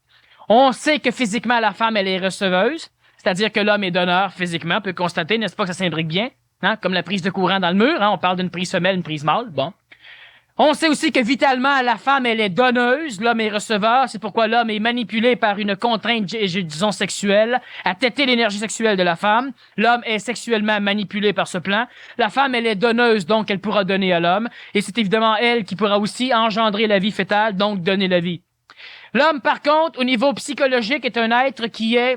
Speaker 2: On sait que physiquement la femme elle est receveuse, c'est-à-dire que l'homme est donneur physiquement, on peut constater, n'est-ce pas, que ça s'imbrique bien, hein, comme la prise de courant dans le mur, hein, on parle d'une prise femelle, une prise mâle, bon. On sait aussi que vitalement, la femme, elle est donneuse, l'homme est receveur. C'est pourquoi l'homme est manipulé par une contrainte, disons, sexuelle, à têter l'énergie sexuelle de la femme. L'homme est sexuellement manipulé par ce plan. La femme, elle est donneuse, donc elle pourra donner à l'homme. Et c'est évidemment elle qui pourra aussi engendrer la vie fétale, donc donner la vie. L'homme, par contre, au niveau psychologique, est un être qui est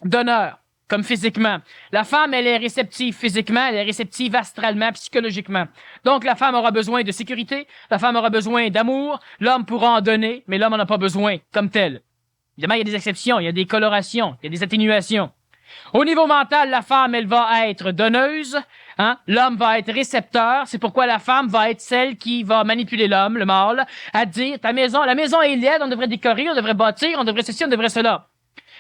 Speaker 2: donneur, comme physiquement. La femme, elle est réceptive physiquement, elle est réceptive astralement, psychologiquement. Donc, la femme aura besoin de sécurité, la femme aura besoin d'amour, l'homme pourra en donner, mais l'homme n'en a pas besoin, comme tel. Évidemment, il y a des exceptions, il y a des colorations, il y a des atténuations. Au niveau mental, la femme, elle va être donneuse, hein? L'homme va être récepteur, c'est pourquoi la femme va être celle qui va manipuler l'homme, le mâle, à dire, la maison est laide, on devrait décorer, on devrait bâtir, on devrait ceci, on devrait cela.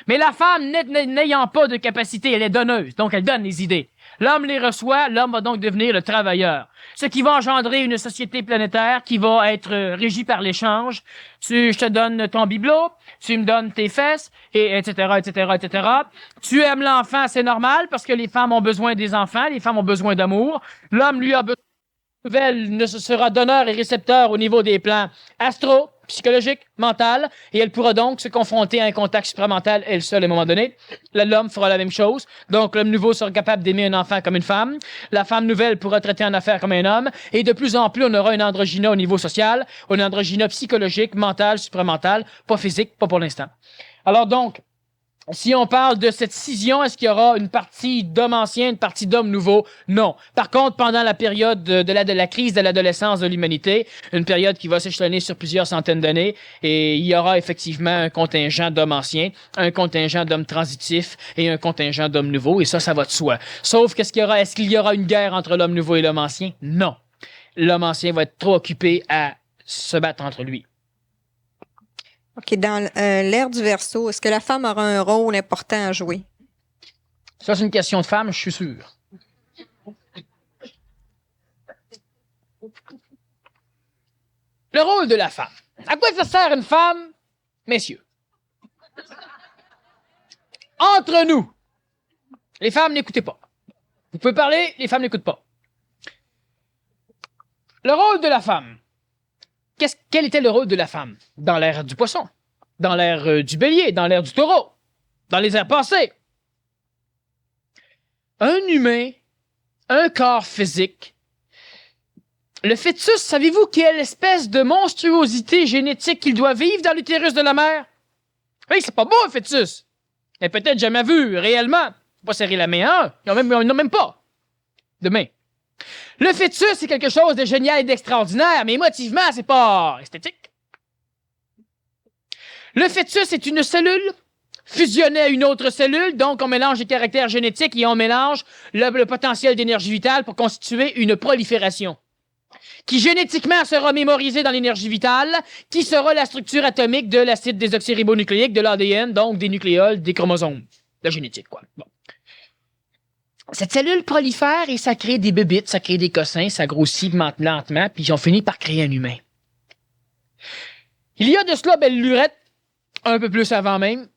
Speaker 2: Mais la femme, n'ayant pas de capacité, elle est donneuse, donc elle donne les idées. L'homme les reçoit, l'homme va donc devenir le travailleur. Ce qui va engendrer une société planétaire qui va être régie par l'échange. Je te donne ton bibelot, tu me donnes tes fesses, et etc., etc., etc. Tu aimes l'enfant, c'est normal, parce que les femmes ont besoin des enfants, les femmes ont besoin d'amour. L'homme, lui, a besoin ne sera donneur et récepteur au niveau des plans astro, psychologique, mental, et elle pourra donc se confronter à un contact supramental elle seule à un moment donné. L'homme fera la même chose. Donc, l'homme nouveau sera capable d'aimer un enfant comme une femme. La femme nouvelle pourra traiter un affaire comme un homme. Et de plus en plus, on aura un androgyna au niveau social, un androgyna psychologique, mental, supramental, pas physique, pas pour l'instant. Alors donc, si on parle de cette scission, est-ce qu'il y aura une partie d'hommes anciens, une partie d'hommes nouveaux? Non. Par contre, pendant la période de la crise de l'adolescence de l'humanité, une période qui va s'échelonner sur plusieurs centaines d'années, et il y aura effectivement un contingent d'hommes anciens, un contingent d'hommes transitifs et un contingent d'hommes nouveaux, et ça va de soi. Sauf est-ce qu'il y aura une guerre entre l'homme nouveau et l'homme ancien? Non. L'homme ancien va être trop occupé à se battre entre lui.
Speaker 1: OK. Dans l'ère du Verseau, est-ce que la femme aura un rôle important à jouer?
Speaker 2: Ça, c'est une question de femme, je suis sûr. Le rôle de la femme. À quoi ça sert une femme, messieurs? Entre nous, les femmes, n'écoutez pas. Vous pouvez parler, les femmes n'écoutent pas. Le rôle de la femme. Quel était le rôle de la femme dans l'ère du poisson, dans l'ère du bélier, dans l'ère du taureau, dans les ères passées? Un humain, un corps physique. Le fœtus, savez-vous quelle espèce de monstruosité génétique qu'il doit vivre dans l'utérus de la mère? Oui, c'est pas beau, un fœtus. Mais peut-être jamais vu, réellement. Faut pas serrer la main à un. Ils n'ont même pas de main. Le fœtus, c'est quelque chose de génial et d'extraordinaire, mais émotivement, c'est pas esthétique. Le fœtus est une cellule fusionnée à une autre cellule, donc on mélange les caractères génétiques et on mélange le potentiel d'énergie vitale pour constituer une prolifération, qui génétiquement sera mémorisée dans l'énergie vitale, qui sera la structure atomique de l'acide désoxyribonucléique, de l'ADN, donc des nucléoles, des chromosomes. La génétique, quoi. Bon. Cette cellule prolifère et ça crée des bébites, ça crée des cossins, ça grossit lentement, puis ils ont fini par créer un humain. Il y a de cela, belle lurette, un peu plus avant même.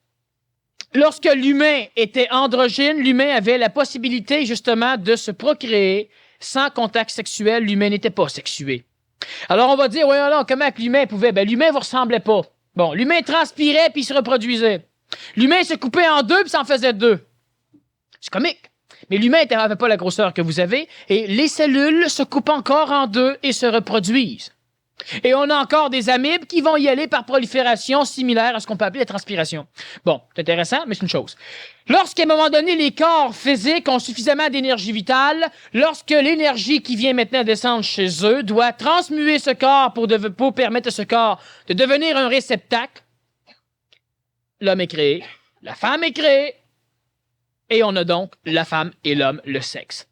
Speaker 2: Lorsque l'humain était androgyne, l'humain avait la possibilité justement de se procréer sans contact sexuel. L'humain n'était pas sexué. Alors on va dire, oui, non, comment que l'humain pouvait? Ben, l'humain vous ressemblait pas. Bon, l'humain transpirait puis il se reproduisait. L'humain se coupait en deux puis s'en faisait deux. C'est comique. Mais l'humain n'avait pas la grosseur que vous avez, et les cellules se coupent encore en deux et se reproduisent. Et on a encore des amibes qui vont y aller par prolifération similaire à ce qu'on peut appeler la transpiration. Bon, c'est intéressant, mais c'est une chose. Lorsqu'à un moment donné, les corps physiques ont suffisamment d'énergie vitale, lorsque l'énergie qui vient maintenant descendre chez eux doit transmuer ce corps pour permettre à ce corps de devenir un réceptacle, l'homme est créé, la femme est créée, et on a donc la femme et l'homme, le sexe.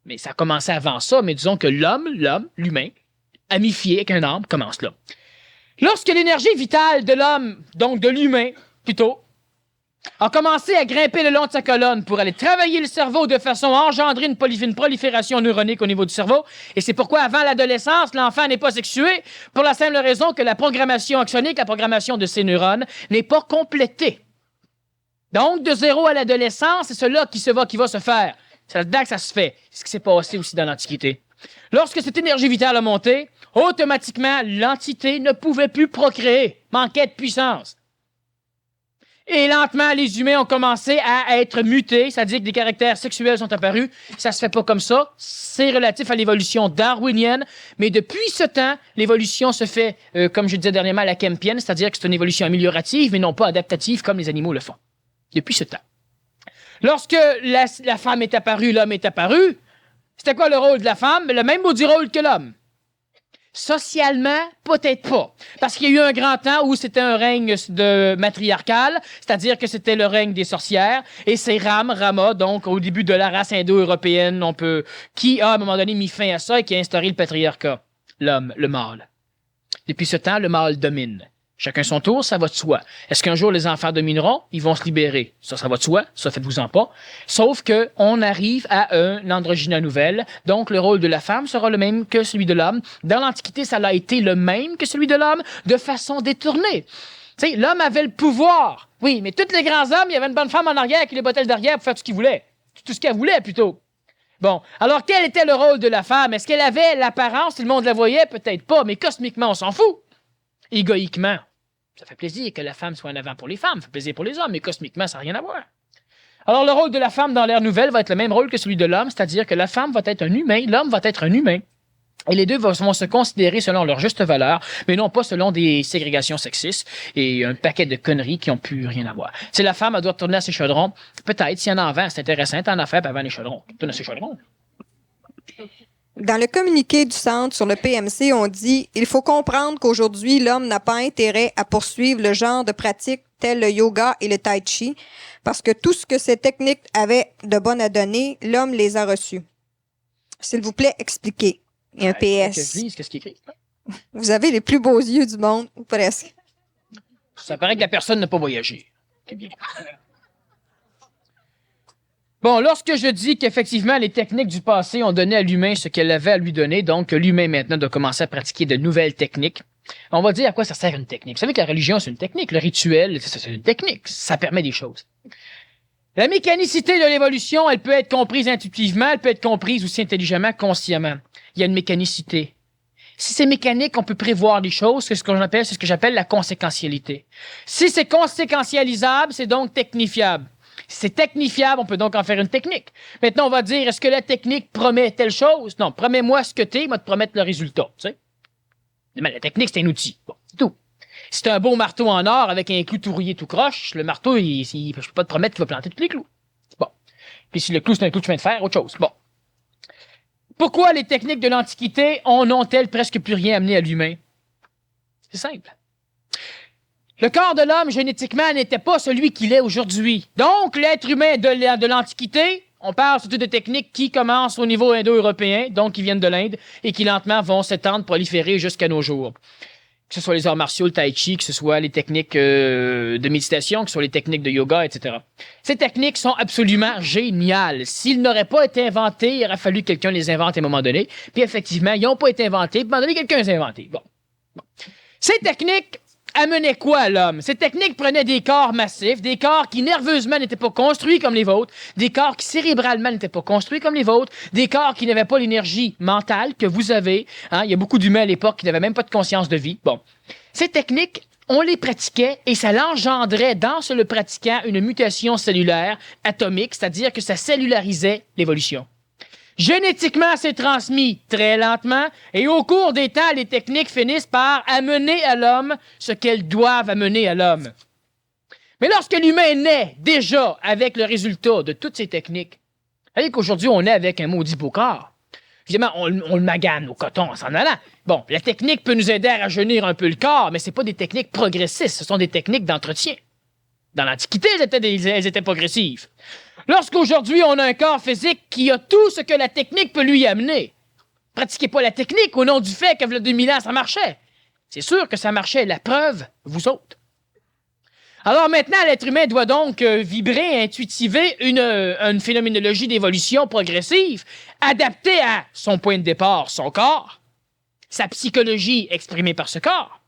Speaker 2: Mais ça a commencé avant ça, mais disons que l'humain, amifié avec un homme, commence là. Lorsque l'énergie vitale de l'homme, donc de l'humain, plutôt, a commencé à grimper le long de sa colonne pour aller travailler le cerveau de façon à engendrer une prolifération neuronique au niveau du cerveau, et c'est pourquoi avant l'adolescence, l'enfant n'est pas sexué, pour la simple raison que la programmation axonique, la programmation de ses neurones, n'est pas complétée. Donc, de 0 à l'adolescence, c'est cela qui va se faire. C'est là-dedans que ça se fait. C'est ce qui s'est passé aussi dans l'Antiquité. Lorsque cette énergie vitale a monté, automatiquement, l'entité ne pouvait plus procréer, manquait de puissance. Et lentement, les humains ont commencé à être mutés, c'est-à-dire que des caractères sexuels sont apparus. Ça se fait pas comme ça. C'est relatif à l'évolution darwinienne. Mais depuis ce temps, l'évolution se fait, comme je disais dernièrement, à la kempienne, c'est-à-dire que c'est une évolution améliorative, mais non pas adaptative comme les animaux le font. Depuis ce temps. Lorsque la femme est apparue, l'homme est apparu, c'était quoi le rôle de la femme? Le même maudit rôle que l'homme. Socialement, peut-être pas. Parce qu'il y a eu un grand temps où c'était un règne de matriarcal, c'est-à-dire que c'était le règne des sorcières, et c'est Rama, donc au début de la race indo-européenne, qui a à un moment donné mis fin à ça et qui a instauré le patriarcat. L'homme, le mâle. Depuis ce temps, le mâle domine. Chacun son tour, ça va de soi. Est-ce qu'un jour les enfants domineront? Ils vont se libérer. Ça va de soi. Ça, faites-vous-en pas. Sauf que on arrive à un androgyne nouvelle. Donc, le rôle de la femme sera le même que celui de l'homme. Dans l'Antiquité, ça a été le même que celui de l'homme, de façon détournée. Tu sais, l'homme avait le pouvoir. Oui, mais tous les grands hommes, il y avait une bonne femme en arrière qui les bottait derrière pour faire tout ce qu'il voulait. Tout ce qu'elle voulait, plutôt. Bon. Alors, quel était le rôle de la femme? Est-ce qu'elle avait l'apparence? Tout le monde la voyait? Peut-être pas, mais cosmiquement, on s'en fout. Égoïquement, ça fait plaisir que la femme soit en avant pour les femmes, ça fait plaisir pour les hommes, mais cosmiquement, ça n'a rien à voir. Alors, le rôle de la femme dans l'ère nouvelle va être le même rôle que celui de l'homme, c'est-à-dire que la femme va être un humain, l'homme va être un humain. Et les deux vont se considérer selon leur juste valeur, mais non pas selon des ségrégations sexistes et un paquet de conneries qui n'ont plus rien à voir. Si la femme, elle doit retourner à ses chaudrons, peut-être, si elle en vend, c'est intéressant, t'en as fait, puis avant les chaudrons. Tourne à ses chaudrons.
Speaker 1: Dans le communiqué du Centre sur le PMC, on dit « Il faut comprendre qu'aujourd'hui, l'homme n'a pas intérêt à poursuivre le genre de pratiques telles le yoga et le tai chi, parce que tout ce que ces techniques avaient de bon à donner, l'homme les a reçus. S'il vous plaît, expliquez. » Il y a un PS.
Speaker 2: Qu'est-ce qu'il écrit?
Speaker 1: Vous avez les plus beaux yeux du monde, ou presque.
Speaker 2: Ça paraît que la personne n'a pas voyagé. Bon, lorsque je dis qu'effectivement, les techniques du passé ont donné à l'humain ce qu'elle avait à lui donner, donc que l'humain maintenant doit commencer à pratiquer de nouvelles techniques, on va dire à quoi ça sert une technique. Vous savez que la religion, c'est une technique. Le rituel, c'est une technique. Ça permet des choses. La mécanicité de l'évolution, elle peut être comprise intuitivement, elle peut être comprise aussi intelligemment, consciemment. Il y a une mécanicité. Si c'est mécanique, on peut prévoir des choses, c'est ce que j'appelle la conséquentialité. Si c'est conséquentialisable, c'est donc technifiable. Si c'est technifiable, on peut donc en faire une technique. Maintenant, on va dire, est-ce que la technique promet telle chose? Non, promets-moi ce que t'es, moi te promettre le résultat, tu sais. Mais la technique, c'est un outil. Bon, c'est tout. Si t'as un beau marteau en or avec un clou tout rouillé, tout croche, le marteau, je peux pas te promettre qu'il va planter tous les clous. Bon. Puis si le clou, c'est un clou de chemin de fer, autre chose. Bon. Pourquoi les techniques de l'Antiquité n'ont-elles presque plus rien amené à l'humain? C'est simple. Le corps de l'homme, génétiquement, n'était pas celui qu'il est aujourd'hui. Donc, l'être humain de l'Antiquité, on parle surtout de techniques qui commencent au niveau indo-européen, donc qui viennent de l'Inde, et qui lentement vont s'étendre, proliférer jusqu'à nos jours. Que ce soit les arts martiaux, le tai chi, que ce soit les techniques de méditation, que ce soit les techniques de yoga, etc. Ces techniques sont absolument géniales. S'ils n'auraient pas été inventés, il aurait fallu que quelqu'un les invente à un moment donné. Puis effectivement, ils n'ont pas été inventés. Puis à un moment donné, quelqu'un les a inventés. Bon. Ces techniques amenaient quoi à l'homme? Ces techniques prenaient des corps massifs, des corps qui nerveusement n'étaient pas construits comme les vôtres, des corps qui cérébralement n'étaient pas construits comme les vôtres, des corps qui n'avaient pas l'énergie mentale que vous avez. Hein? Il y a beaucoup d'humains à l'époque qui n'avaient même pas de conscience de vie. Bon. Ces techniques, on les pratiquait et ça l'engendrait dans ce le pratiquant une mutation cellulaire atomique, c'est-à-dire que ça cellularisait l'évolution. Génétiquement, c'est transmis très lentement et au cours des temps, les techniques finissent par amener à l'homme ce qu'elles doivent amener à l'homme. Mais lorsque l'humain naît déjà avec le résultat de toutes ces techniques, vous savez qu'aujourd'hui, on est avec un maudit beau corps. Évidemment, on le magane au coton en s'en allant. Bon, la technique peut nous aider à rajeunir un peu le corps, mais c'est pas des techniques progressistes, ce sont des techniques d'entretien. Dans l'Antiquité, elles étaient progressives. Lorsqu'aujourd'hui, on a un corps physique qui a tout ce que la technique peut lui amener, pratiquez pas la technique au nom du fait que, il y a 2000 ans, ça marchait. C'est sûr que ça marchait. La preuve, vous autres. Alors maintenant, l'être humain doit donc vibrer, intuitiver une phénoménologie d'évolution progressive, adaptée à son point de départ, son corps, sa psychologie exprimée par ce corps,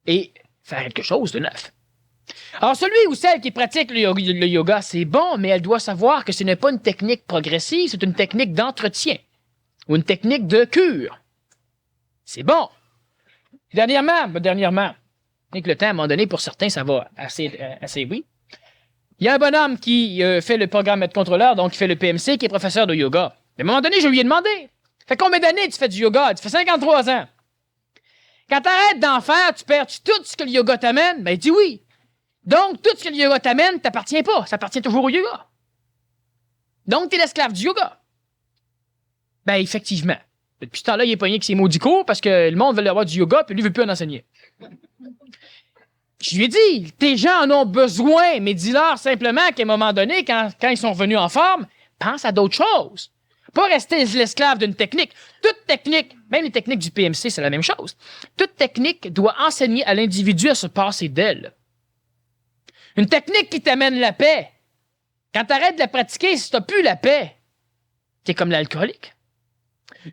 Speaker 2: et faire quelque chose de neuf. Alors, celui ou celle qui pratique le yoga, c'est bon, mais elle doit savoir que ce n'est pas une technique progressive, c'est une technique d'entretien ou une technique de cure. C'est bon. Dernièrement, et que le temps, à un moment donné, pour certains, ça va assez oui. Il y a un bonhomme qui fait le programme être contrôleur, donc qui fait le PMC, qui est professeur de yoga. Mais à un moment donné, je lui ai demandé, fait combien d'années tu fais du yoga? Tu fais 53 ans. Quand tu arrêtes d'en faire, tu perds tout ce que le yoga t'amène? Ben, il dit oui. Donc, tout ce que le yoga t'amène t'appartient pas. Ça appartient toujours au yoga. Donc, t'es l'esclave du yoga. Ben, effectivement. Depuis ce temps-là, il est pogné avec ses maudits cours parce que le monde veut avoir du yoga puis lui veut plus en enseigner. Je lui ai dit, tes gens en ont besoin, mais dis-leur simplement qu'à un moment donné, quand ils sont revenus en forme, pense à d'autres choses. Pas rester l'esclave d'une technique. Toute technique, même les techniques du PMC, c'est la même chose. Toute technique doit enseigner à l'individu à se passer d'elle. Une technique qui t'amène la paix. Quand t'arrêtes de la pratiquer, si t'as plus la paix, t'es comme l'alcoolique.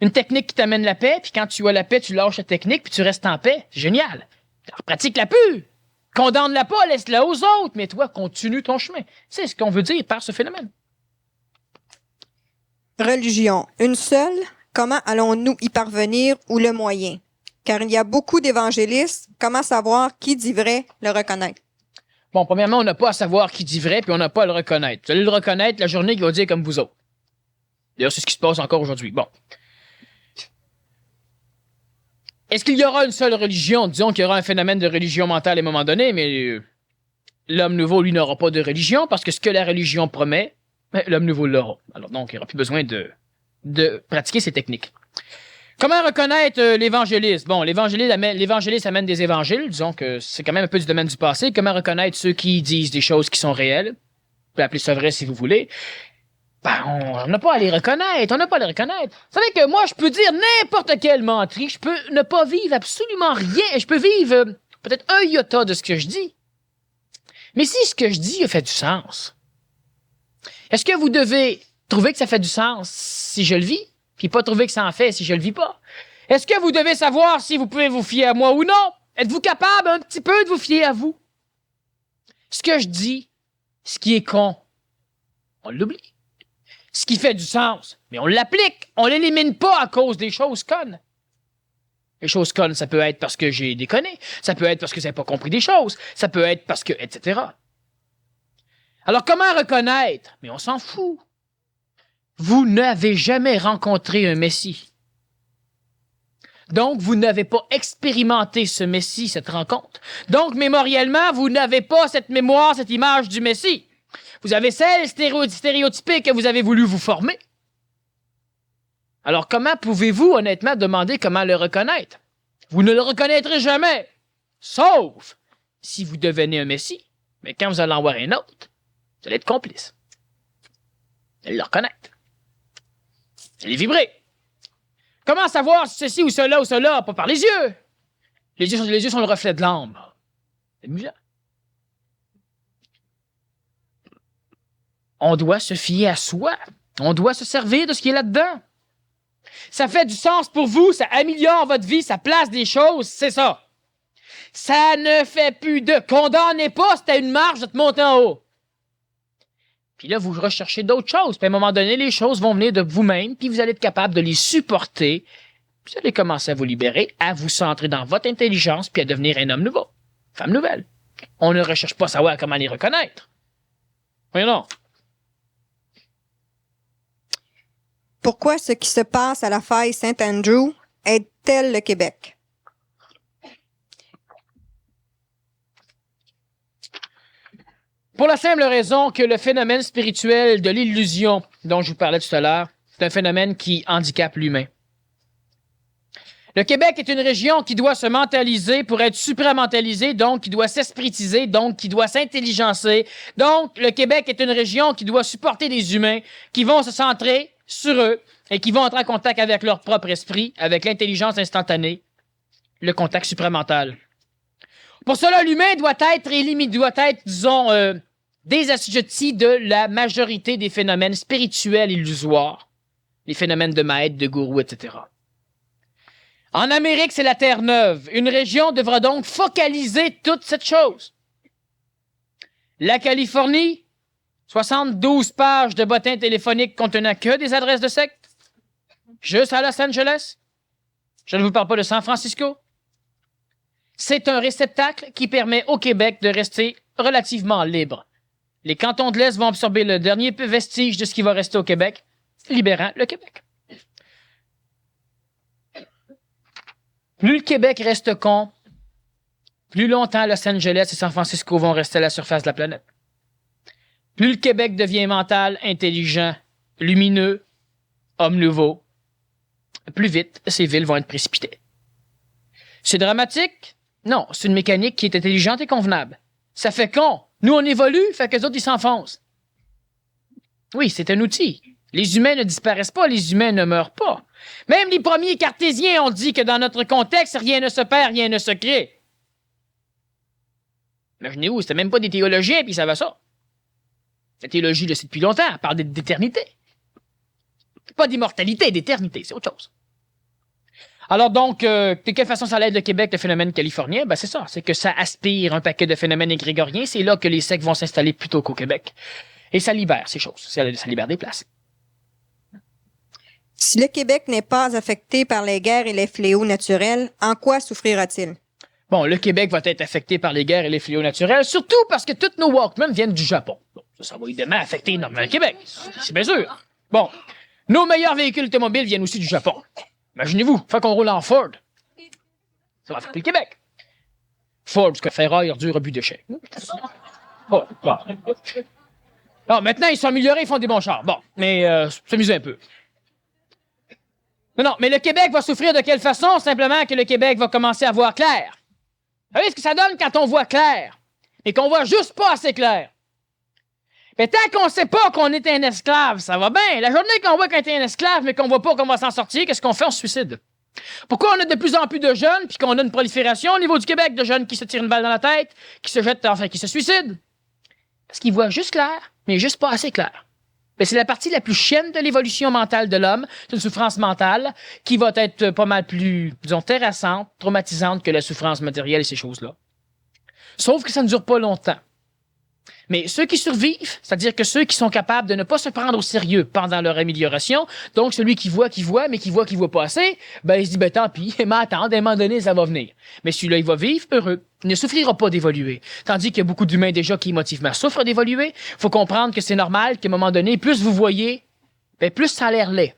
Speaker 2: Une technique qui t'amène la paix, puis quand tu as la paix, tu lâches la technique, puis tu restes en paix. C'est génial. Alors, pratique-la plus. Condamne-la pas, laisse-la aux autres, mais toi, continue ton chemin. C'est ce qu'on veut dire par ce phénomène.
Speaker 1: Religion. Une seule? Comment allons-nous y parvenir ou le moyen? Car il y a beaucoup d'évangélistes. Comment savoir qui dit vrai, le reconnaître?
Speaker 2: Bon, premièrement, on n'a pas à savoir qui dit vrai, puis on n'a pas à le reconnaître. Vous allez le reconnaître la journée qui va dire comme vous autres. D'ailleurs, c'est ce qui se passe encore aujourd'hui. Bon. Est-ce qu'il y aura une seule religion? Disons qu'il y aura un phénomène de religion mentale à un moment donné, mais l'homme nouveau, lui, n'aura pas de religion, parce que ce que la religion promet, l'homme nouveau l'aura. Alors donc, il n'y aura plus besoin de pratiquer ces techniques. Comment reconnaître l'évangéliste? Bon, l'évangéliste amène des évangiles, disons que c'est quand même un peu du domaine du passé. Comment reconnaître ceux qui disent des choses qui sont réelles? Vous pouvez appeler ça vrai si vous voulez. Ben, on n'a pas à les reconnaître, Vous savez que moi, je peux dire n'importe quelle menterie, je peux ne pas vivre absolument rien, je peux vivre peut-être un iota de ce que je dis. Mais si ce que je dis a fait du sens, est-ce que vous devez trouver que ça fait du sens si je le vis, puis pas trouver que ça en fait si je le vis pas? Est-ce que vous devez savoir si vous pouvez vous fier à moi ou non? Êtes-vous capable un petit peu de vous fier à vous? Ce que je dis, ce qui est con, on l'oublie. Ce qui fait du sens, mais on l'applique. On l'élimine pas à cause des choses connes. Les choses connes, ça peut être parce que j'ai déconné. Ça peut être parce que vous n'avez pas compris des choses. Ça peut être parce que, etc. Alors, comment reconnaître? Mais on s'en fout. Vous n'avez jamais rencontré un Messie. Donc, vous n'avez pas expérimenté ce Messie, cette rencontre. Donc, mémoriellement, vous n'avez pas cette mémoire, cette image du Messie. Vous avez celle stéréotypée que vous avez voulu vous former. Alors, comment pouvez-vous, honnêtement, demander comment le reconnaître? Vous ne le reconnaîtrez jamais, sauf si vous devenez un Messie. Mais quand vous allez en voir un autre, vous allez être complice. Vous allez le reconnaître. Vous allez vibrer. Comment savoir si ceci ou cela? Pas par les yeux. Les yeux sont le reflet de l'âme. C'est amusant. On doit se fier à soi. On doit se servir de ce qui est là-dedans. Ça fait du sens pour vous, ça améliore votre vie, ça place des choses, c'est ça. Ça ne fait plus de... Condamnez pas, c'était une marche de te monter en haut. Puis là, vous recherchez d'autres choses. Puis à un moment donné, les choses vont venir de vous-même, puis vous allez être capable de les supporter. Puis vous allez commencer à vous libérer, à vous centrer dans votre intelligence, puis à devenir un homme nouveau, femme nouvelle. On ne recherche pas à savoir comment les reconnaître. Voyons donc.
Speaker 1: Pourquoi ce qui se passe à la faille Saint-Andrew aide-t-elle le Québec?
Speaker 2: Pour la simple raison que le phénomène spirituel de l'illusion dont je vous parlais tout à l'heure, c'est un phénomène qui handicape l'humain. Le Québec est une région qui doit se mentaliser pour être supramentalisée, donc qui doit s'espiritiser, donc qui doit s'intelligencer. Donc, le Québec est une région qui doit supporter des humains qui vont se centrer sur eux et qui vont entrer en contact avec leur propre esprit, avec l'intelligence instantanée, le contact supramental. Pour cela, l'humain doit être, disons, désassujetti de la majorité des phénomènes spirituels illusoires, les phénomènes de maîtres, de gourous, etc. En Amérique, c'est la Terre Neuve. Une région devra donc focaliser toute cette chose. La Californie, 72 pages de bottins téléphoniques contenant que des adresses de sectes. Juste à Los Angeles. Je ne vous parle pas de San Francisco. C'est un réceptacle qui permet au Québec de rester relativement libre. Les cantons de l'Est vont absorber le dernier vestige de ce qui va rester au Québec, libérant le Québec. Plus le Québec reste con, plus longtemps Los Angeles et San Francisco vont rester à la surface de la planète. Plus le Québec devient mental, intelligent, lumineux, homme nouveau, plus vite ces villes vont être précipitées. C'est dramatique? Non, c'est une mécanique qui est intelligente et convenable. Ça fait con. Nous, on évolue, fait que les autres, ils s'enfoncent. Oui, c'est un outil. Les humains ne disparaissent pas, les humains ne meurent pas. Même les premiers cartésiens ont dit que dans notre contexte, rien ne se perd, rien ne se crée. Imaginez-vous, c'était même pas des théologiens, puis ça va ça. La théologie le sait depuis longtemps, elle parle d'éternité. Pas d'immortalité, d'éternité, c'est autre chose. Alors donc, de quelle façon ça aide le Québec, le phénomène californien? Ben c'est ça, c'est que ça aspire un paquet de phénomènes égrégoriens, c'est là que les sectes vont s'installer plutôt qu'au Québec. Et ça libère ces choses, ça libère des places.
Speaker 1: Si le Québec n'est pas affecté par les guerres et les fléaux naturels, en quoi souffrira-t-il?
Speaker 2: Bon, le Québec va être affecté par les guerres et les fléaux naturels, surtout parce que tous nos Walkman viennent du Japon. Bon, ça va évidemment affecter énormément le Québec, c'est bien sûr. Bon, nos meilleurs véhicules automobiles viennent aussi du Japon. Imaginez-vous, fait qu'on roule en Ford. Ça va affecter le Québec. Ford, parce que ferraille, ordure, rebut d'échec. Bon. Non, maintenant, ils sont améliorés, ils font des bons chars. Bon, mais s'amuser un peu. Non, mais le Québec va souffrir de quelle façon? Simplement que le Québec va commencer à voir clair. Vous savez ce que ça donne quand on voit clair? Et qu'on voit juste pas assez clair. Mais tant qu'on sait pas qu'on est un esclave, ça va bien. La journée qu'on voit qu'on est un esclave, mais qu'on voit pas qu'on va s'en sortir, qu'est-ce qu'on fait? On se suicide. Pourquoi on a de plus en plus de jeunes, puis qu'on a une prolifération au niveau du Québec de jeunes qui se tirent une balle dans la tête, qui se jettent, enfin, qui se suicident? Parce qu'ils voient juste clair, mais juste pas assez clair. Mais c'est la partie la plus chienne de l'évolution mentale de l'homme, c'est une souffrance mentale qui va être pas mal plus, disons, terrassante, traumatisante que la souffrance matérielle et ces choses-là. Sauf que ça ne dure pas longtemps. Mais ceux qui survivent, c'est-à-dire que ceux qui sont capables de ne pas se prendre au sérieux pendant leur amélioration, donc celui qui voit, mais qui voit pas assez, ben il se dit, ben tant pis, mais attends, à un moment donné, ça va venir. Mais celui-là, il va vivre heureux, il ne souffrira pas d'évoluer. Tandis qu'il y a beaucoup d'humains déjà qui émotivement souffrent d'évoluer, faut comprendre que c'est normal qu'à un moment donné, plus vous voyez, ben plus ça a l'air laid.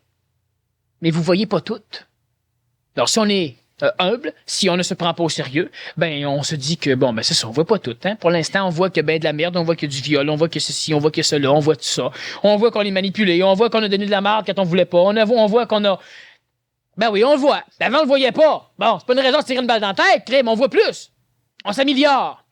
Speaker 2: Mais vous voyez pas tout. Alors si on est humble, si on ne se prend pas au sérieux, ben on se dit que bon ben c'est ça, on voit pas tout. Hein? Pour l'instant, on voit qu'il y a ben de la merde, on voit qu'il y a du viol, on voit que ceci, on voit que cela, on voit tout ça. On voit qu'on est manipulé, on voit qu'on a donné de la merde quand on voulait pas. On voit qu'on a... Ben oui, on le voit. Avant, on le voyait pas. Bon, c'est pas une raison de se tirer une balle dans la tête, crème, on voit plus. On s'améliore.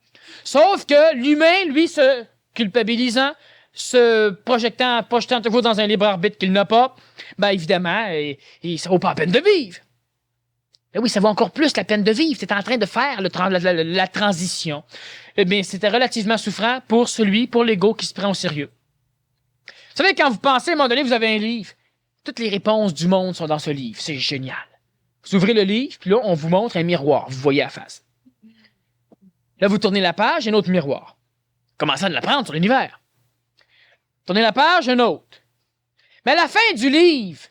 Speaker 2: Sauf que l'humain, lui, se culpabilisant, se projetant toujours dans un libre arbitre qu'il n'a pas, ben évidemment, ça vaut pas la peine de vivre. Ben oui, ça vaut encore plus la peine de vivre. Tu es en train de faire la transition. Eh bien, c'était relativement souffrant pour l'ego qui se prend au sérieux. Vous savez, quand vous pensez, à un moment donné, vous avez un livre. Toutes les réponses du monde sont dans ce livre. C'est génial. Vous ouvrez le livre, puis là, on vous montre un miroir. Vous voyez la face. Là, vous tournez la page, un autre miroir. Commencez à l'apprendre sur l'univers. Tournez la page, un autre. Mais à la fin du livre,